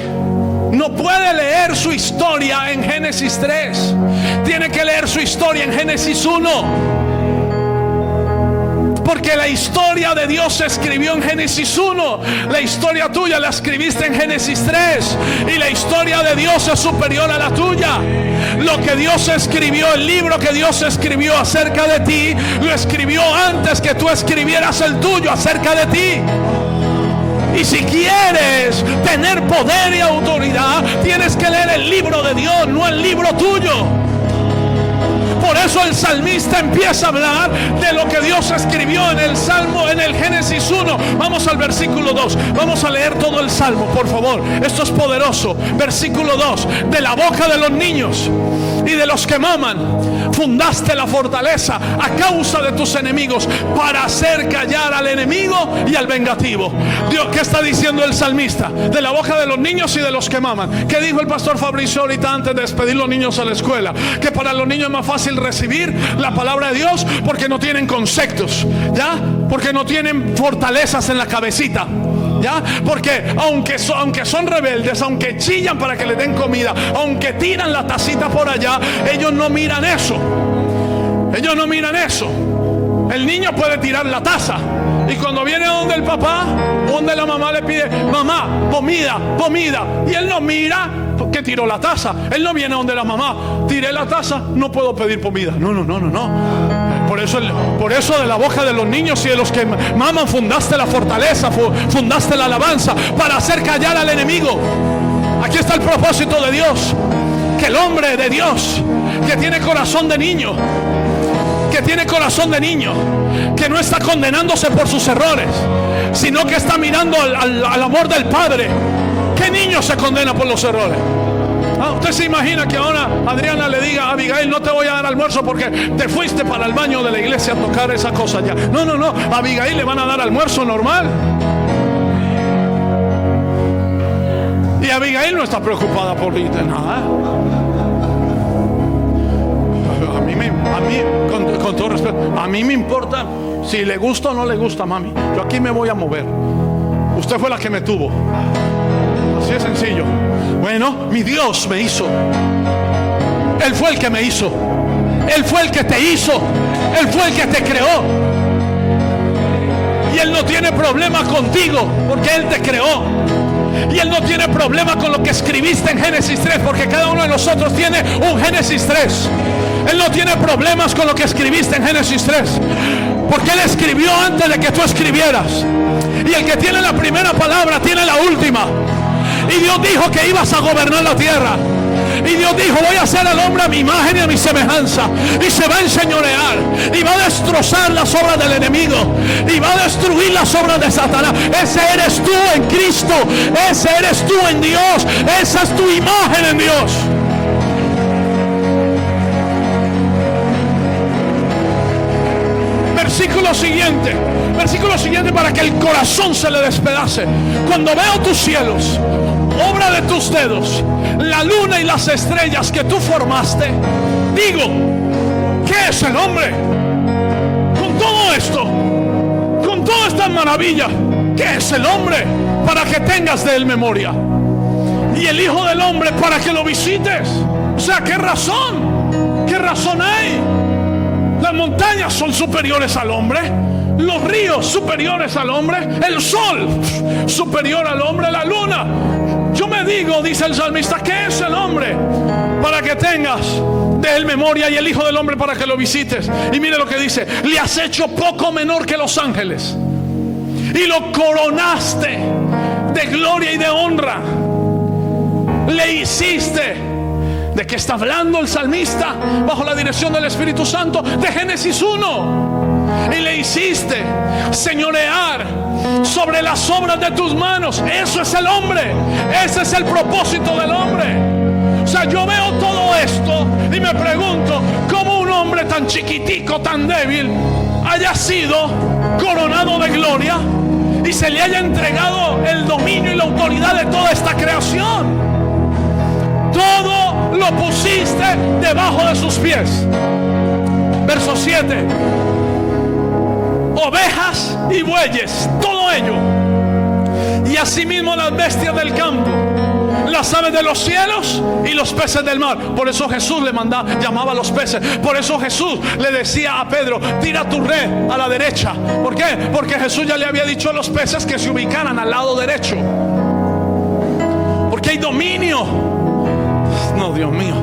No puede leer su historia en Génesis 3. Tiene que leer su historia en Génesis 1. Porque la historia de Dios se escribió en Génesis 1. La historia tuya la escribiste en Génesis 3. Y la historia de Dios es superior a la tuya. Lo que Dios escribió, el libro que Dios escribió acerca de ti, lo escribió antes que tú escribieras el tuyo acerca de ti. Y si quieres tener poder y autoridad, tienes que leer el libro de Dios, no el libro tuyo. Por eso el salmista empieza a hablar de lo que Dios escribió en el Salmo, en el Génesis 1. Vamos al versículo 2. Vamos a leer todo el Salmo, por favor. Esto es poderoso. Versículo 2. De la boca de los niños y de los que maman, fundaste la fortaleza a causa de tus enemigos, para hacer callar al enemigo y al vengativo. Dios, ¿qué está diciendo el salmista? De la boca de los niños y de los que maman. ¿Qué dijo el pastor Fabricio ahorita antes de despedir los niños a la escuela? Que para los niños es más fácil recibir la palabra de Dios porque no tienen conceptos, ¿ya? Porque no tienen fortalezas en la cabecita, ¿ya? Porque aunque son rebeldes, aunque chillan para que les den comida, aunque tiran la tacita por allá, ellos no miran eso. Ellos no miran eso. El niño puede tirar la taza y cuando viene donde el papá, donde la mamá le pide: mamá, comida, y él no mira que tiró la taza. Él no viene donde la mamá: tiré la taza, no puedo pedir comida. No. Por eso de la boca de los niños y de los que maman fundaste la fortaleza, fundaste la alabanza, para hacer callar al enemigo. Aquí está el propósito de Dios. Que el hombre de Dios, que tiene corazón de niño, que no está condenándose por sus errores, sino que está mirando al amor del Padre. ¿Qué niño se condena por los errores? usted se imagina que ahora Adriana le diga a Abigail: no te voy a dar almuerzo porque te fuiste para el baño de la iglesia a tocar esa cosa ya. No, no, no. A Abigail le van a dar almuerzo normal. Y Abigail no está preocupada por nada. A mí, con todo respeto, a mí me importa si le gusta o no le gusta, mami. Yo aquí me voy a mover. Usted fue la que me tuvo. Así es sencillo. Bueno, mi Dios me hizo. Él fue el que me hizo. Él fue el que te hizo. Él fue el que te creó. Y Él no tiene problema contigo porque Él te creó. Y Él no tiene problema con lo que escribiste en Génesis 3, porque cada uno de nosotros tiene un Génesis 3. Él no tiene problemas con lo que escribiste en Génesis 3, porque Él escribió antes de que tú escribieras. Y el que tiene la primera palabra tiene la última. Y Dios dijo que ibas a gobernar la tierra. Y Dios dijo: voy a hacer al hombre a mi imagen y a mi semejanza. Y se va a enseñorear. Y va a destrozar las obras del enemigo. Y va a destruir las obras de Satanás. Ese eres tú en Cristo. Ese eres tú en Dios. Esa es tu imagen en Dios. Versículo siguiente para que el corazón se le despedace. Cuando veo tus cielos, obra de tus dedos, la luna y las estrellas que tú formaste, digo: ¿qué es el hombre? Con todo esto, con toda esta maravilla, ¿qué es el hombre? Para que tengas de él memoria, y el Hijo del Hombre para que lo visites. O sea, ¿qué razón? ¿Qué razón hay? Las montañas son superiores al hombre, los ríos superiores al hombre, el sol superior al hombre, la luna. Yo me digo, dice el salmista, ¿qué es el hombre? Para que tengas de él memoria, y el Hijo del Hombre para que lo visites. Y mire lo que dice: le has hecho poco menor que los ángeles y lo coronaste de gloria y de honra. Le hiciste. ¿De qué está hablando el salmista bajo la dirección del Espíritu Santo? De Génesis 1. Y le hiciste señorear sobre las obras de tus manos. Eso es el hombre. Ese es el propósito del hombre. O sea, yo veo todo esto y me pregunto cómo un hombre tan chiquitico, tan débil, haya sido coronado de gloria y se le haya entregado el dominio y la autoridad de toda esta creación. Todo lo pusiste debajo de sus pies. Verso 7. Ovejas y bueyes, todo ello, y asimismo las bestias del campo, las aves de los cielos y los peces del mar. Por eso Jesús le llamaba a los peces. Por eso Jesús le decía a Pedro: tira tu red a la derecha. ¿Por qué? Porque Jesús ya le había dicho a los peces que se ubicaran al lado derecho, porque hay dominio. No, Dios mío.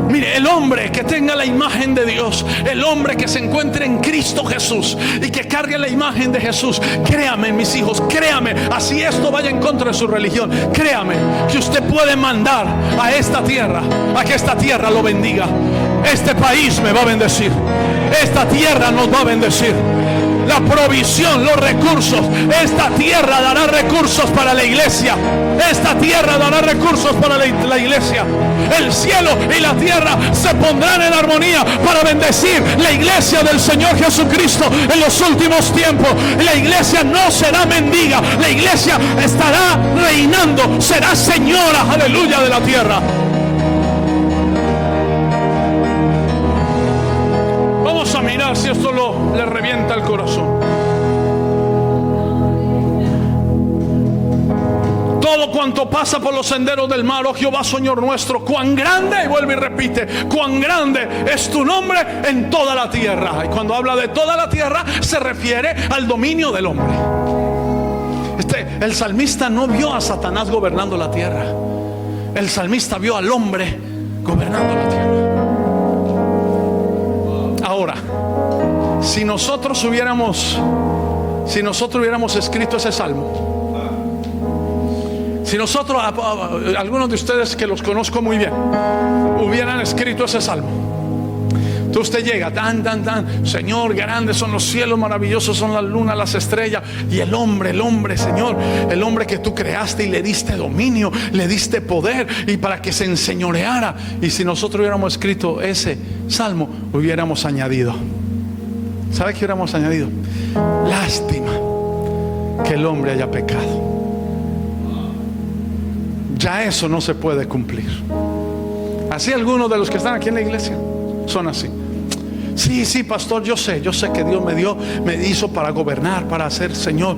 Mire, el hombre que tenga la imagen de Dios, el hombre que se encuentre en Cristo Jesús y que cargue la imagen de Jesús, créame, mis hijos, créame, así esto vaya en contra de su religión, créame que usted puede mandar a esta tierra, a que esta tierra lo bendiga. Este país me va a bendecir. Esta tierra nos va a bendecir. La provisión, los recursos. Esta tierra dará recursos para la iglesia. Esta tierra dará recursos para la iglesia. El cielo y la tierra se pondrán en armonía para bendecir la iglesia del Señor Jesucristo en los últimos tiempos. La iglesia no será mendiga. La iglesia estará reinando. Será señora, aleluya, de la tierra. Vamos a mirar si esto le revienta el corazón. Todo cuanto pasa por los senderos del mar, oh Jehová, Señor nuestro, cuán grande, y vuelve y repite, cuán grande es tu nombre en toda la tierra. Y cuando habla de toda la tierra, se refiere al dominio del hombre. El salmista no vio a Satanás gobernando la tierra. El salmista vio al hombre gobernando la tierra. Ahora, si nosotros hubiéramos escrito ese salmo, si nosotros, algunos de ustedes que los conozco muy bien, hubieran escrito ese salmo, Entonces usted llega, tan, tan, tan, Señor, grandes son los cielos, maravillosos son las lunas, las estrellas. Y el hombre, Señor, el hombre que tú creaste y le diste dominio, le diste poder, y para que se enseñoreara. Y si nosotros hubiéramos escrito ese salmo, hubiéramos añadido, ¿sabe qué hubiéramos añadido? Lástima que el hombre haya pecado. Ya eso no se puede cumplir. Así algunos de los que están aquí en la iglesia son así. Sí, pastor, yo sé que Dios me hizo para gobernar, para hacer Señor,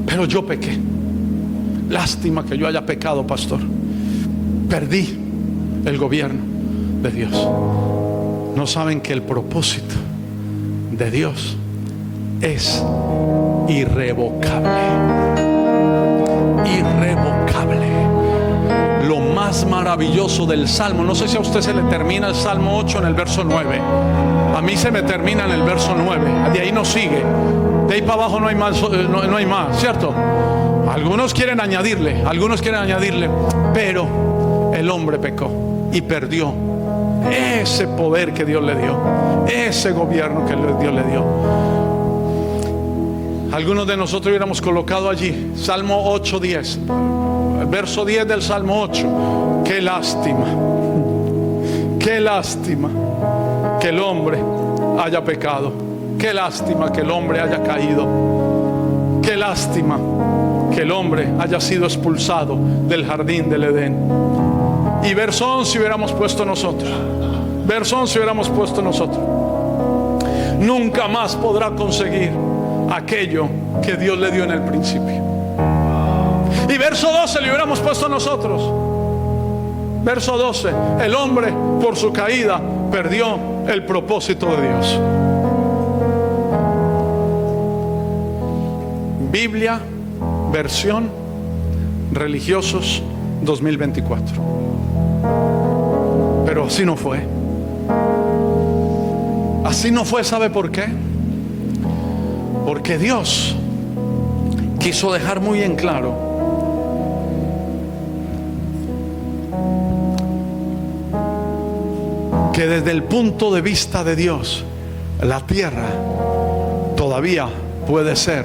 pero yo pequé. Lástima que yo haya pecado, pastor. Perdí el gobierno de Dios. No saben que el propósito de Dios es irrevocable. Irrevocable. Lo más maravilloso del Salmo, no sé si a usted se le termina el Salmo 8 en el verso 9. A mí se me termina en el verso 9. De ahí no sigue. De ahí para abajo no hay más, no hay más, ¿cierto? Algunos quieren añadirle, pero el hombre pecó y perdió ese poder que Dios le dio, ese gobierno que Dios le dio. Algunos de nosotros hubiéramos colocado allí Salmo 8:10, verso 10 del Salmo 8. Qué lástima que el hombre haya pecado. Qué lástima que el hombre haya caído. Qué lástima que el hombre haya sido expulsado del jardín del Edén. Y verso 11 hubiéramos puesto nosotros. Nunca más podrá conseguir aquello que Dios le dio en el principio. Y verso 12 le hubiéramos puesto nosotros. Verso 12: el hombre por su caída perdió el propósito de Dios. Biblia, versión Religiosos 2024. Pero así no fue. Así no fue, ¿sabe por qué? Porque Dios quiso dejar muy en claro que desde el punto de vista de Dios, la tierra todavía puede ser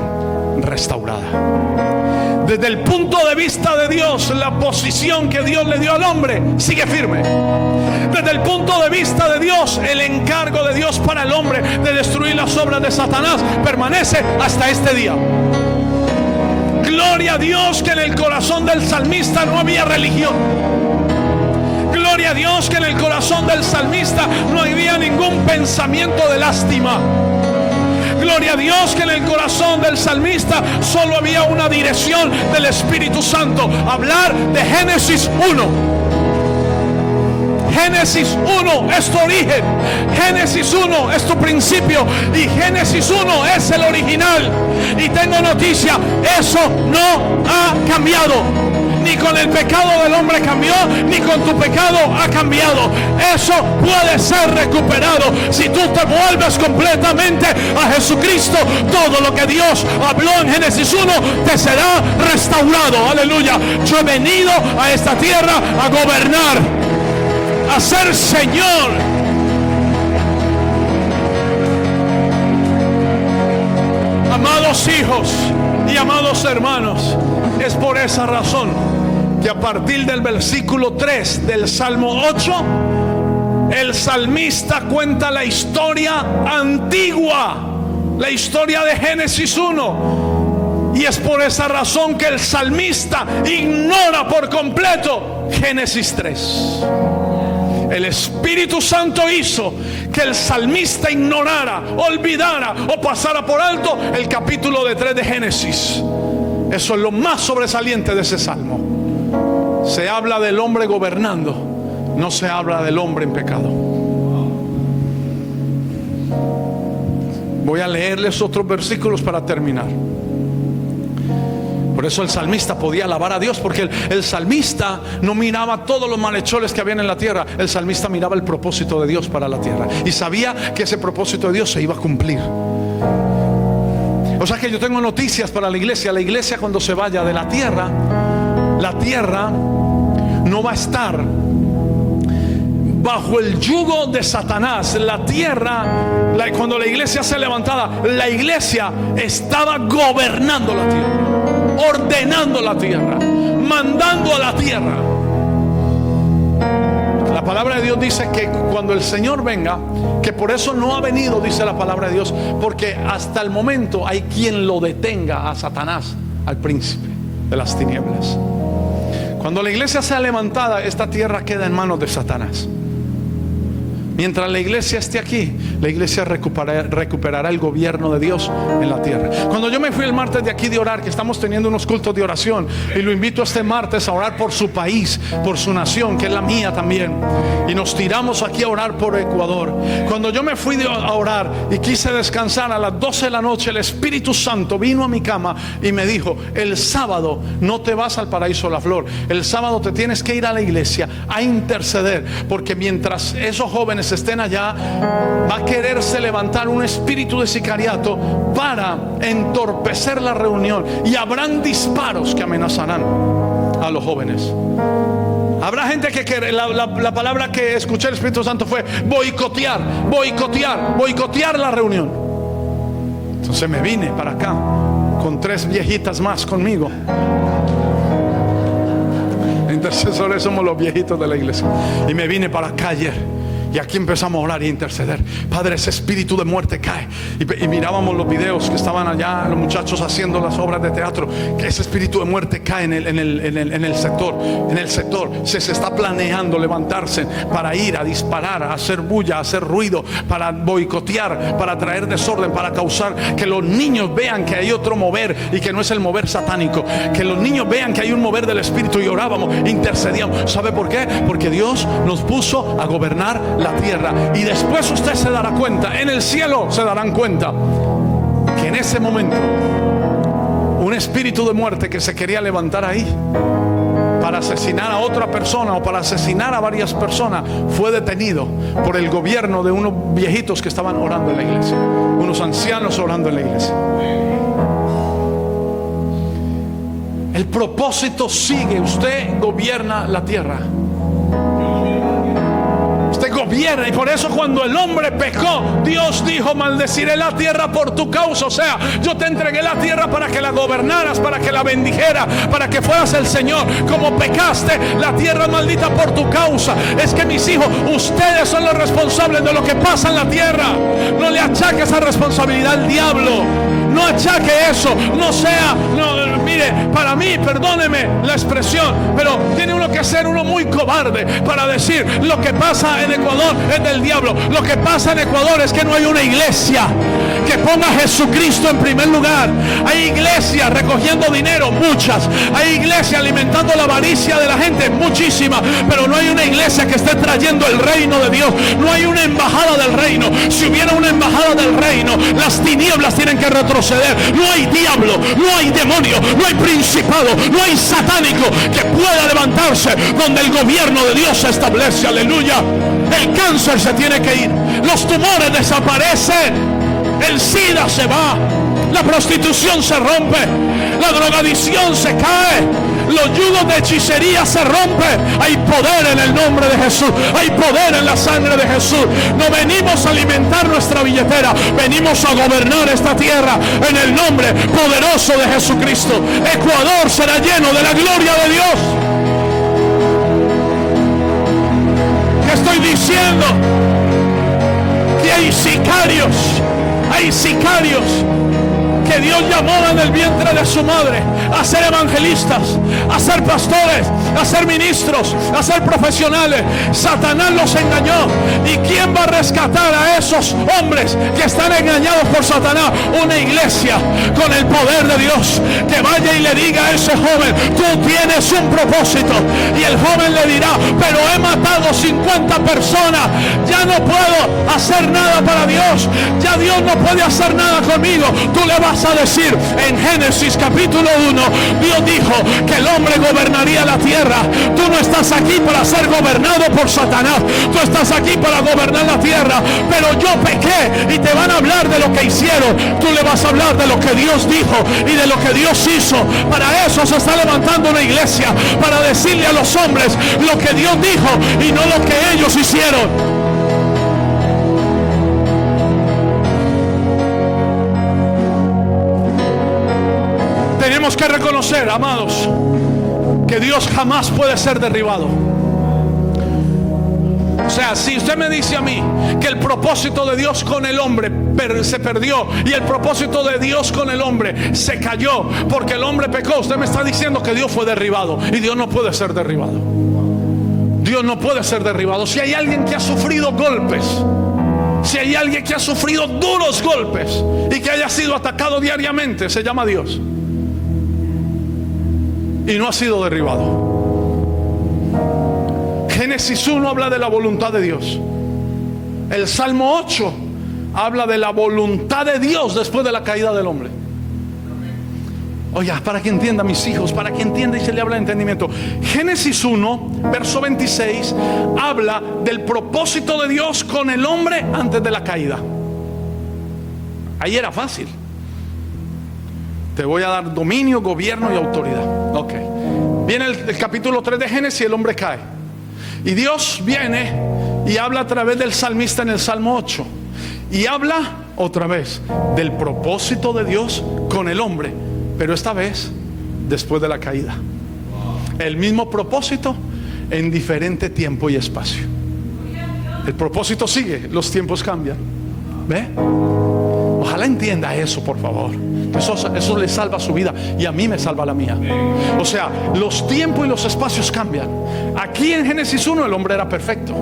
restaurada. Desde el punto de vista de Dios, la posición que Dios le dio al hombre sigue firme. Desde el punto de vista de Dios, el encargo de Dios para el hombre de destruir las obras de Satanás permanece hasta este día. Gloria a Dios que en el corazón del salmista no había religión. Gloria a Dios que en el corazón del salmista no había ningún pensamiento de lástima. Gloria a Dios que en el corazón del salmista solo había una dirección del Espíritu Santo: hablar de Génesis 1. Génesis 1 es tu origen, Génesis 1 es tu principio, y Génesis 1 es el original. Y tengo noticia: eso no ha cambiado. Ni con el pecado del hombre cambió, ni con tu pecado ha cambiado. Eso puede ser recuperado si tú te vuelves completamente a Jesucristo. Todo lo que Dios habló en Génesis 1 te será restaurado. Aleluya. Yo he venido a esta tierra a gobernar, a ser Señor. Amados hijos y amados hermanos, es por esa razón que a partir del versículo 3 del Salmo 8, el salmista cuenta la historia antigua, la historia de Génesis 1. Y es por esa razón que el salmista ignora por completo Génesis 3. El Espíritu Santo hizo que el salmista ignorara, olvidara o pasara por alto el capítulo 3 de Génesis. Eso es lo más sobresaliente de ese salmo. Se habla del hombre gobernando, no se habla del hombre en pecado. Voy a leerles otros versículos para terminar. Por eso el salmista podía alabar a Dios, porque el salmista no miraba todos los malhechores que habían en la tierra. El salmista miraba el propósito de Dios para la tierra y sabía que ese propósito de Dios se iba a cumplir. O sea que yo tengo noticias para la iglesia. La iglesia, cuando se vaya de la tierra no va a estar bajo el yugo de Satanás. La tierra, cuando la iglesia se levantaba, la iglesia estaba gobernando la tierra, ordenando la tierra, mandando a la tierra. La palabra de Dios dice que cuando el Señor venga, que por eso no ha venido, dice la palabra de Dios, porque hasta el momento hay quien lo detenga a Satanás, al príncipe de las tinieblas. Cuando la iglesia sea levantada, esta tierra queda en manos de Satanás. Mientras la iglesia esté aquí, la iglesia recuperará el gobierno de Dios en la tierra. Cuando yo me fui el martes de aquí de orar, que estamos teniendo unos cultos de oración, y lo invito este martes a orar por su país, por su nación, que es la mía también, y nos tiramos aquí a orar por Ecuador. Cuando yo me fui a orar y quise descansar, a las 12 de la noche el Espíritu Santo vino a mi cama y me dijo: el sábado no te vas al Paraíso de la Flor, el sábado te tienes que ir a la iglesia a interceder, porque mientras esos jóvenes estén allá, va a quererse levantar un espíritu de sicariato para entorpecer la reunión, y habrán disparos que amenazarán a los jóvenes. Habrá gente que la palabra que escuché el Espíritu Santo fue boicotear la reunión. Entonces me vine para acá con 3 viejitas más conmigo. Intercesores somos los viejitos de la iglesia. Y me vine para acá ayer. Y aquí empezamos a orar y interceder. Padre, ese espíritu de muerte cae. Y mirábamos los videos que estaban allá, los muchachos haciendo las obras de teatro. Que ese espíritu de muerte cae en el sector. En el sector se está planeando levantarse para ir a disparar, a hacer bulla, a hacer ruido, para boicotear, para traer desorden, para causar que los niños vean que hay otro mover y que no es el mover satánico. Que los niños vean que hay un mover del espíritu, y orábamos, intercedíamos. ¿Sabe por qué? Porque Dios nos puso a gobernar la tierra. Y después usted se dará cuenta, en el cielo se darán cuenta, que en ese momento un espíritu de muerte que se quería levantar ahí para asesinar a otra persona o para asesinar a varias personas fue detenido por el gobierno de unos viejitos que estaban orando en la iglesia, unos ancianos orando en la iglesia. El propósito sigue. Usted gobierna la tierra. Usted gobierna. Y por eso cuando el hombre pecó, Dios dijo: maldeciré la tierra por tu causa. O sea, yo te entregué la tierra para que la gobernaras, para que la bendijeras, para que fueras el Señor. Como pecaste, la tierra maldita por tu causa. Es que, mis hijos, ustedes son los responsables de lo que pasa en la tierra. No le achaque esa responsabilidad al diablo. No achaque eso. No sea, no, mire, para mí, perdóneme la expresión, pero tiene uno que ser uno muy cobarde para decir: lo que pasa en Ecuador es del diablo. Lo que pasa en Ecuador es que no hay una iglesia que ponga a Jesucristo en primer lugar. Hay iglesias recogiendo dinero, muchas. Hay iglesias alimentando la avaricia de la gente, muchísimas. Pero no hay una iglesia que esté trayendo el reino de Dios. No hay una embajada del reino. Si hubiera una embajada del reino, las tinieblas tienen que retroceder. No hay diablo, no hay demonio, no hay principado, no hay satánico que pueda levantarse donde el gobierno de Dios se establece. Aleluya. El cáncer se tiene que ir, los tumores desaparecen, el SIDA se va, la prostitución se rompe, la drogadicción se cae, los yugos de hechicería se rompen. Hay poder en el nombre de Jesús, hay poder en la sangre de Jesús. No venimos a alimentar nuestra billetera, venimos a gobernar esta tierra en el nombre poderoso de Jesucristo. Ecuador será lleno de la gloria de Dios. ¿Qué estoy diciendo? Que hay sicarios que Dios llamó en el vientre de su madre a ser evangelistas, a ser pastores, a ser ministros, a ser profesionales. Satanás los engañó. ¿Y quién va a rescatar a esos hombres que están engañados por Satanás? Una iglesia con el poder de Dios, que vaya y le diga a ese joven: tú tienes un propósito. Y el joven le dirá: pero he matado 50 personas, ya no puedo hacer nada para Dios, ya Dios no puede hacer nada conmigo. Tú le vas vas a decir, en Génesis capítulo 1, Dios dijo que el hombre gobernaría la tierra. Tú no estás aquí para ser gobernado por Satanás, tú estás aquí para gobernar la tierra. Pero yo pequé, y te van a hablar de lo que hicieron, tú le vas a hablar de lo que Dios dijo y de lo que Dios hizo. Para eso se está levantando una iglesia, para decirle a los hombres lo que Dios dijo y no lo que ellos hicieron. Tenemos que reconocer, amados, que Dios jamás puede ser derribado. O sea, si usted me dice a mí que el propósito de Dios con el hombre se perdió y el propósito de Dios con el hombre se cayó porque el hombre pecó, usted me está diciendo que Dios fue derribado, y Dios no puede ser derribado. Dios no puede ser derribado. Si hay alguien que ha sufrido golpes, si hay alguien que ha sufrido duros golpes y que haya sido atacado diariamente, se llama Dios, y no ha sido derribado. Génesis 1 habla de la voluntad de Dios. El Salmo 8 habla de la voluntad de Dios después de la caída del hombre. Oye, para que entienda, mis hijos, para que entienda y se le habla de entendimiento. Génesis 1, verso 26, habla del propósito de Dios con el hombre antes de la caída. Ahí era fácil. Te voy a dar dominio, gobierno y autoridad. Ok. Viene el capítulo 3 de Génesis y el hombre cae. Y Dios viene y habla a través del salmista en el Salmo 8. Y habla otra vez del propósito de Dios con el hombre, pero esta vez después de la caída. El mismo propósito en diferente tiempo y espacio. El propósito sigue, los tiempos cambian. ¿Ve? Ojalá entienda eso, por favor. Eso le salva su vida, y a mí me salva la mía. O sea, los tiempos y los espacios cambian. Aquí en Génesis 1 el hombre era perfecto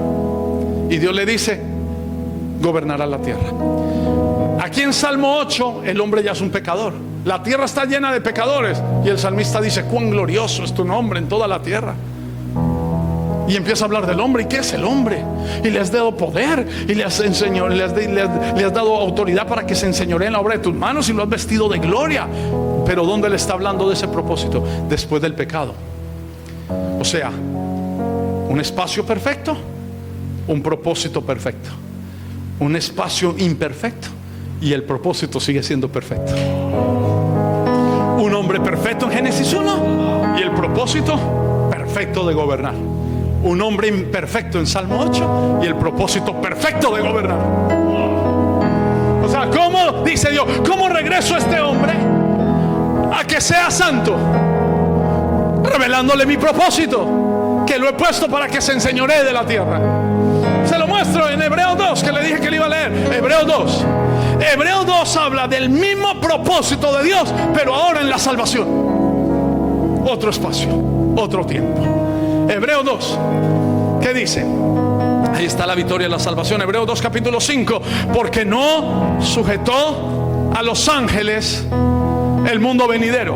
y Dios le dice: gobernará la tierra. Aquí en Salmo 8 el hombre ya es un pecador. La tierra está llena de pecadores y el salmista dice: cuán glorioso es tu nombre en toda la tierra. Y empieza a hablar del hombre. ¿Y qué es el hombre? Y le has dado poder, y le has dado autoridad para que se enseñoree en la obra de tus manos, y lo has vestido de gloria. Pero ¿dónde le está hablando de ese propósito? Después del pecado. O sea, un espacio perfecto, un propósito perfecto. Un espacio imperfecto y el propósito sigue siendo perfecto. Un hombre perfecto en Génesis 1 y el propósito perfecto de gobernar. Un hombre imperfecto en Salmo 8 y el propósito perfecto de gobernar. O sea, ¿cómo, dice Dios, cómo regreso a este hombre a que sea santo? Revelándole mi propósito, que lo he puesto para que se enseñoree de la tierra. Se lo muestro en Hebreos 2, que le dije que le iba a leer. Hebreos 2. Hebreos 2 habla del mismo propósito de Dios, pero ahora en la salvación. Otro espacio, otro tiempo. Hebreos 2, ¿qué dice? Ahí está la victoria de la salvación. Hebreos 2 capítulo 5. Porque no sujetó a los ángeles el mundo venidero,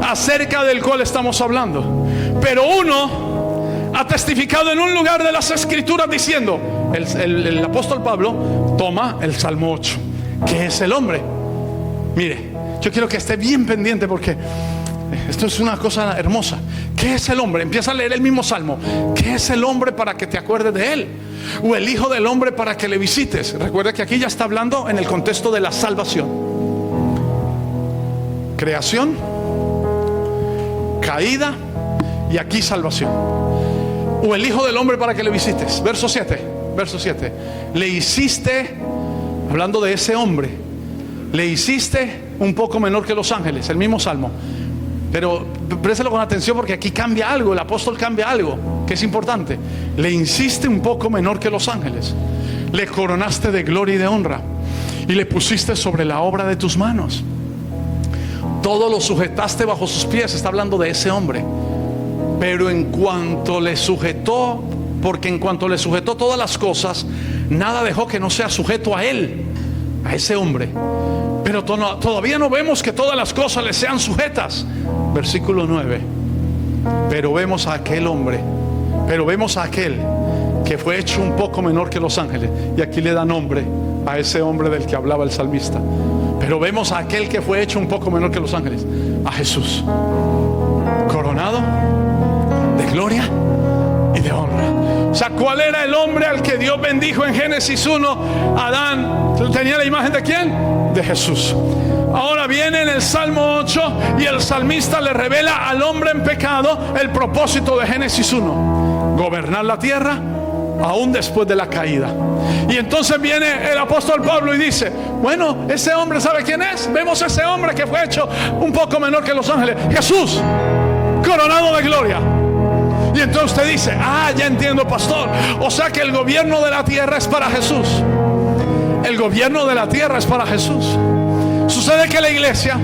acerca del cual estamos hablando. Pero uno ha testificado en un lugar de las escrituras diciendo, el apóstol Pablo toma el Salmo 8. ¿Qué es el hombre? Mire, yo quiero que esté bien pendiente, porque esto es una cosa hermosa. ¿Qué es el hombre? Empieza a leer el mismo Salmo. ¿Qué es el hombre para que te acuerdes de él? O el hijo del hombre para que le visites. Recuerda que aquí ya está hablando en el contexto de la salvación. Creación, caída y aquí salvación. O el hijo del hombre para que le visites. Verso 7. Le hiciste, hablando de ese hombre, le hiciste un poco menor que los ángeles. El mismo Salmo. Pero préstelo con atención, porque aquí cambia algo. El apóstol cambia algo que es importante. Le hiciste un poco menor que los ángeles. Le coronaste de gloria y de honra, y le pusiste sobre la obra de tus manos. Todo lo sujetaste bajo sus pies. Está hablando de ese hombre. Pero en cuanto le sujetó, porque en cuanto le sujetó todas las cosas, nada dejó que no sea sujeto a él, a ese hombre. Pero todavía no vemos que todas las cosas le sean sujetas. Versículo 9. Pero vemos a aquel hombre, pero vemos a aquel que fue hecho un poco menor que los ángeles. Y aquí le da nombre a ese hombre del que hablaba el salmista. Pero vemos a aquel que fue hecho un poco menor que los ángeles, a Jesús, coronado de gloria y de honra. O sea, ¿cuál era el hombre al que Dios bendijo en Génesis 1? Adán tenía la imagen de ¿quién? De Jesús. Ahora viene en el Salmo 8 y el salmista le revela al hombre en pecado el propósito de Génesis 1: gobernar la tierra aún después de la caída. Y entonces viene el apóstol Pablo y dice: bueno, ese hombre, ¿sabe quién es? Vemos ese hombre que fue hecho un poco menor que los ángeles, Jesús, coronado de gloria. Y entonces usted dice: ah, ya entiendo, pastor. O sea que el gobierno de la tierra es para Jesús. El gobierno de la tierra es para Jesús. Sucede que la iglesia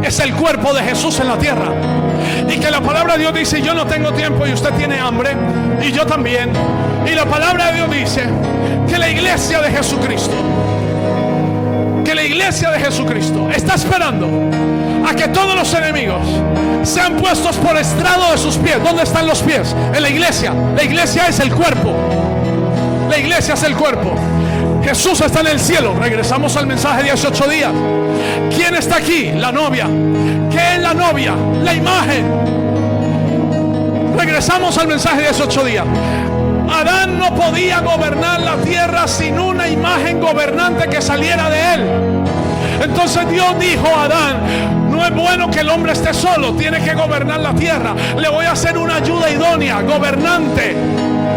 es el cuerpo de Jesús en la tierra, y que la palabra de Dios dice: yo no tengo tiempo y usted tiene hambre y yo también. Y la palabra de Dios dice que la iglesia de Jesucristo, está esperando a que todos los enemigos sean puestos por estrado de sus pies. ¿Dónde están los pies? En la iglesia. La iglesia es el cuerpo. La iglesia es el cuerpo. Jesús está en el cielo. Regresamos al mensaje de hace 8 días. ¿Quién está aquí? La novia. ¿Qué es la novia? La imagen. Regresamos al mensaje de hace 8 días. Adán no podía gobernar la tierra sin una imagen gobernante que saliera de él. Entonces Dios dijo a Adán: no es bueno que el hombre esté solo, tiene que gobernar la tierra. Le voy a hacer una ayuda idónea, gobernante.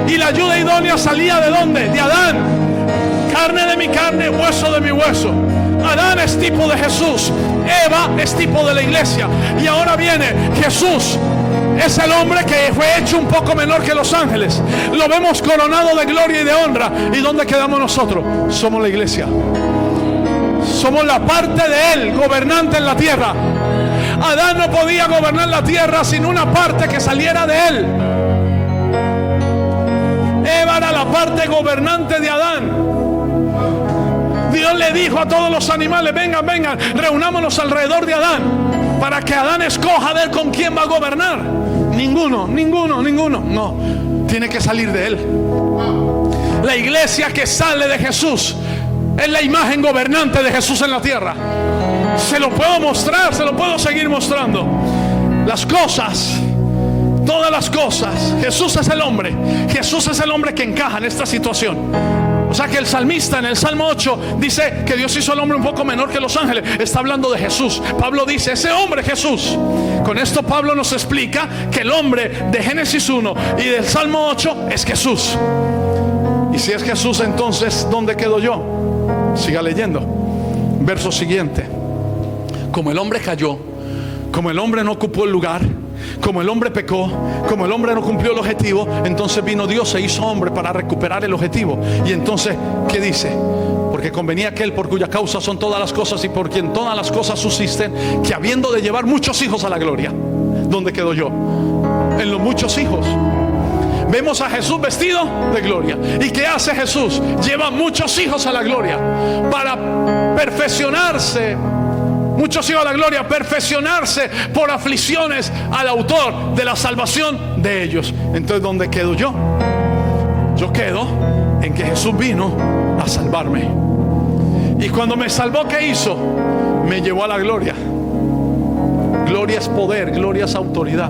Y la ayuda idónea salía ¿de dónde? De Adán. Carne de mi carne, hueso de mi hueso. Adán es tipo de Jesús, Eva es tipo de la iglesia. Y ahora viene Jesús. Es el hombre que fue hecho un poco menor que los ángeles. Lo vemos coronado de gloria y de honra. ¿Y dónde quedamos nosotros? Somos la iglesia. Somos la parte de él, gobernante en la tierra. Adán no podía gobernar la tierra sin una parte que saliera de él. Eva era la parte gobernante de Adán. Dios le dijo a todos los animales: vengan, vengan, reunámonos alrededor de Adán, para que Adán escoja a ver con quién va a gobernar. Ninguno. No, tiene que salir de él. La iglesia que sale de Jesús es la imagen gobernante de Jesús en la tierra. Se lo puedo mostrar, se lo puedo seguir mostrando. Las cosas, todas las cosas. Jesús es el hombre. Jesús es el hombre que encaja en esta situación. O sea que el salmista en el Salmo 8 dice que Dios hizo al hombre un poco menor que los ángeles. Está hablando de Jesús. Pablo dice: ese hombre Jesús. Con esto Pablo nos explica que el hombre de Génesis 1 y del Salmo 8 es Jesús. Y si es Jesús, entonces ¿dónde quedo yo? Siga leyendo. Verso siguiente. Como el hombre cayó, como el hombre no ocupó el lugar, como el hombre pecó, como el hombre no cumplió el objetivo, entonces vino Dios e hizo hombre para recuperar el objetivo. Y entonces, ¿qué dice? Porque convenía aquel por cuya causa son todas las cosas y por quien todas las cosas subsisten, que habiendo de llevar muchos hijos a la gloria. ¿Dónde quedo yo? En los muchos hijos. Vemos a Jesús vestido de gloria. ¿Y qué hace Jesús? Lleva muchos hijos a la gloria para perfeccionarse. Muchos hijos a la gloria, perfeccionarse por aflicciones al autor de la salvación de ellos. Entonces, ¿dónde quedo yo? Yo quedo en que Jesús vino a salvarme. Y cuando me salvó, ¿qué hizo? Me llevó a la gloria. Gloria es poder, gloria es autoridad.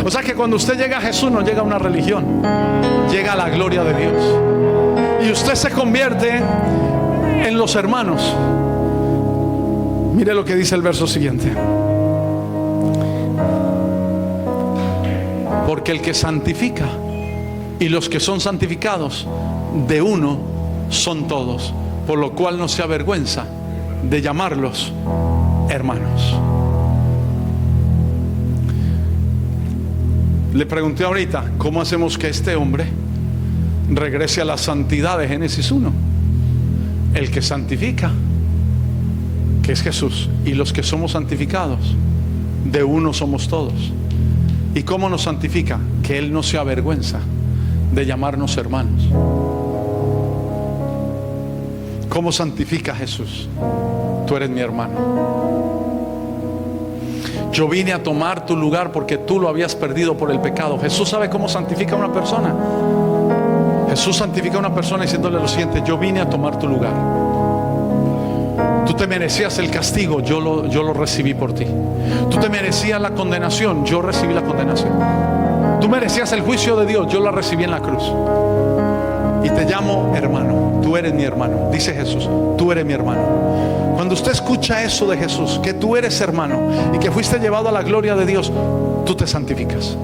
O sea que cuando usted llega a Jesús, no llega a una religión, llega a la gloria de Dios. Y usted se convierte en los hermanos. Mire lo que dice el verso siguiente. Porque el que santifica y los que son santificados de uno son todos, por lo cual no se avergüenza de llamarlos hermanos. Le pregunté ahorita: ¿cómo hacemos que este hombre regrese a la santidad de Génesis 1? El que santifica, que es Jesús, y los que somos santificados, de uno somos todos. ¿Y cómo nos santifica? Que Él no se avergüenza de llamarnos hermanos. ¿Cómo santifica Jesús? Tú eres mi hermano. Yo vine a tomar tu lugar porque tú lo habías perdido por el pecado. Jesús sabe cómo santifica a una persona. Jesús santifica a una persona diciéndole lo siguiente: yo vine a tomar tu lugar. Tú te merecías el castigo, yo lo recibí por ti. Tú te merecías la condenación, yo recibí la condenación. Tú merecías el juicio de Dios, yo lo recibí en la cruz. Y te llamo hermano, tú eres mi hermano, dice Jesús, tú eres mi hermano. Cuando usted escucha eso de Jesús, que tú eres hermano y que fuiste llevado a la gloria de Dios, tú te santificas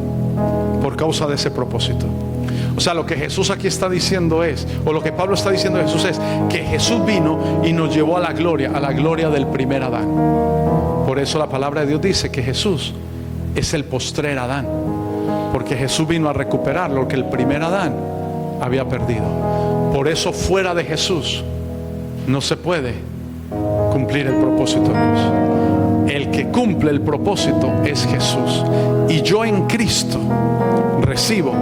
por causa de ese propósito. O sea, lo que Jesús aquí está diciendo es, o lo que Pablo está diciendo de Jesús es, que Jesús vino y nos llevó a la gloria del primer Adán. Por eso la palabra de Dios dice que Jesús es el postrer Adán, porque Jesús vino a recuperar lo que el primer Adán había perdido. Por eso fuera de Jesús no se puede cumplir el propósito de Dios. El que cumple el propósito es Jesús, y yo en Cristo recibo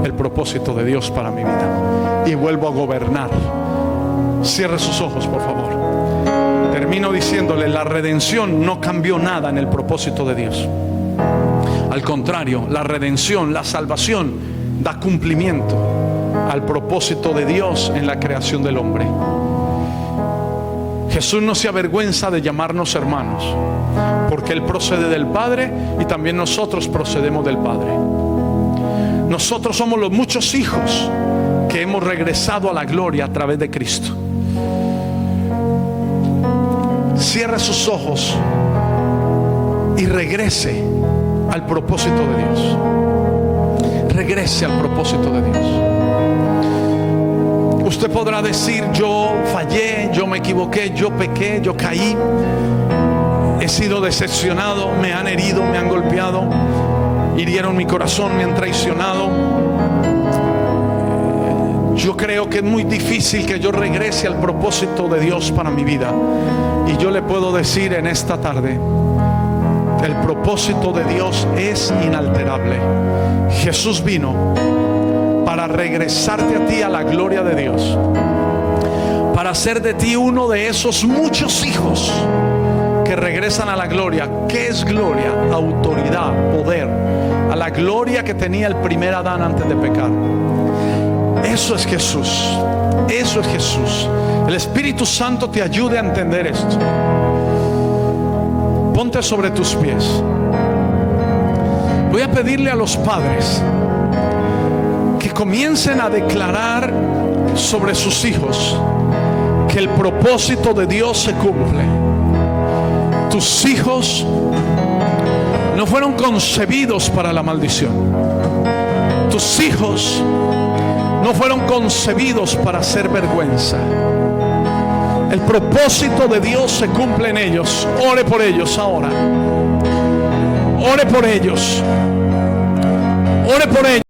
el propósito de Dios para mi vida y vuelvo a gobernar. Cierre sus ojos, por favor. Termino diciéndole, la redención no cambió nada en el propósito de Dios. Al contrario, la redención, la salvación, da cumplimiento al propósito de Dios en la creación del hombre. Jesús no se avergüenza de llamarnos hermanos, porque Él procede del Padre y también nosotros procedemos del Padre. Nosotros somos los muchos hijos que hemos regresado a la gloria a través de Cristo. Cierre sus ojos y regrese al propósito de Dios. Regrese al propósito de Dios. Usted podrá decir, yo fallé, yo me equivoqué, yo pequé, yo caí, he sido decepcionado, me han herido, me han golpeado, hirieron mi corazón, me han traicionado. Yo creo que es muy difícil que yo regrese al propósito de Dios para mi vida. Y yo le puedo decir en esta tarde, el propósito de Dios es inalterable. Jesús vino para regresarte a ti a la gloria de Dios, para hacer de ti uno de esos muchos hijos que regresan a la gloria. ¿Qué es gloria? Autoridad, poder, a la gloria que tenía el primer Adán antes de pecar. Eso es Jesús. Eso es Jesús. El Espíritu Santo te ayude a entender esto. Ponte sobre tus pies. Voy a pedirle a los padres que comiencen a declarar sobre sus hijos que el propósito de Dios se cumple. Tus hijos no fueron concebidos para la maldición. Tus hijos no fueron concebidos para hacer vergüenza. El propósito de Dios se cumple en ellos. Ore por ellos ahora. Ore por ellos. Ore por ellos.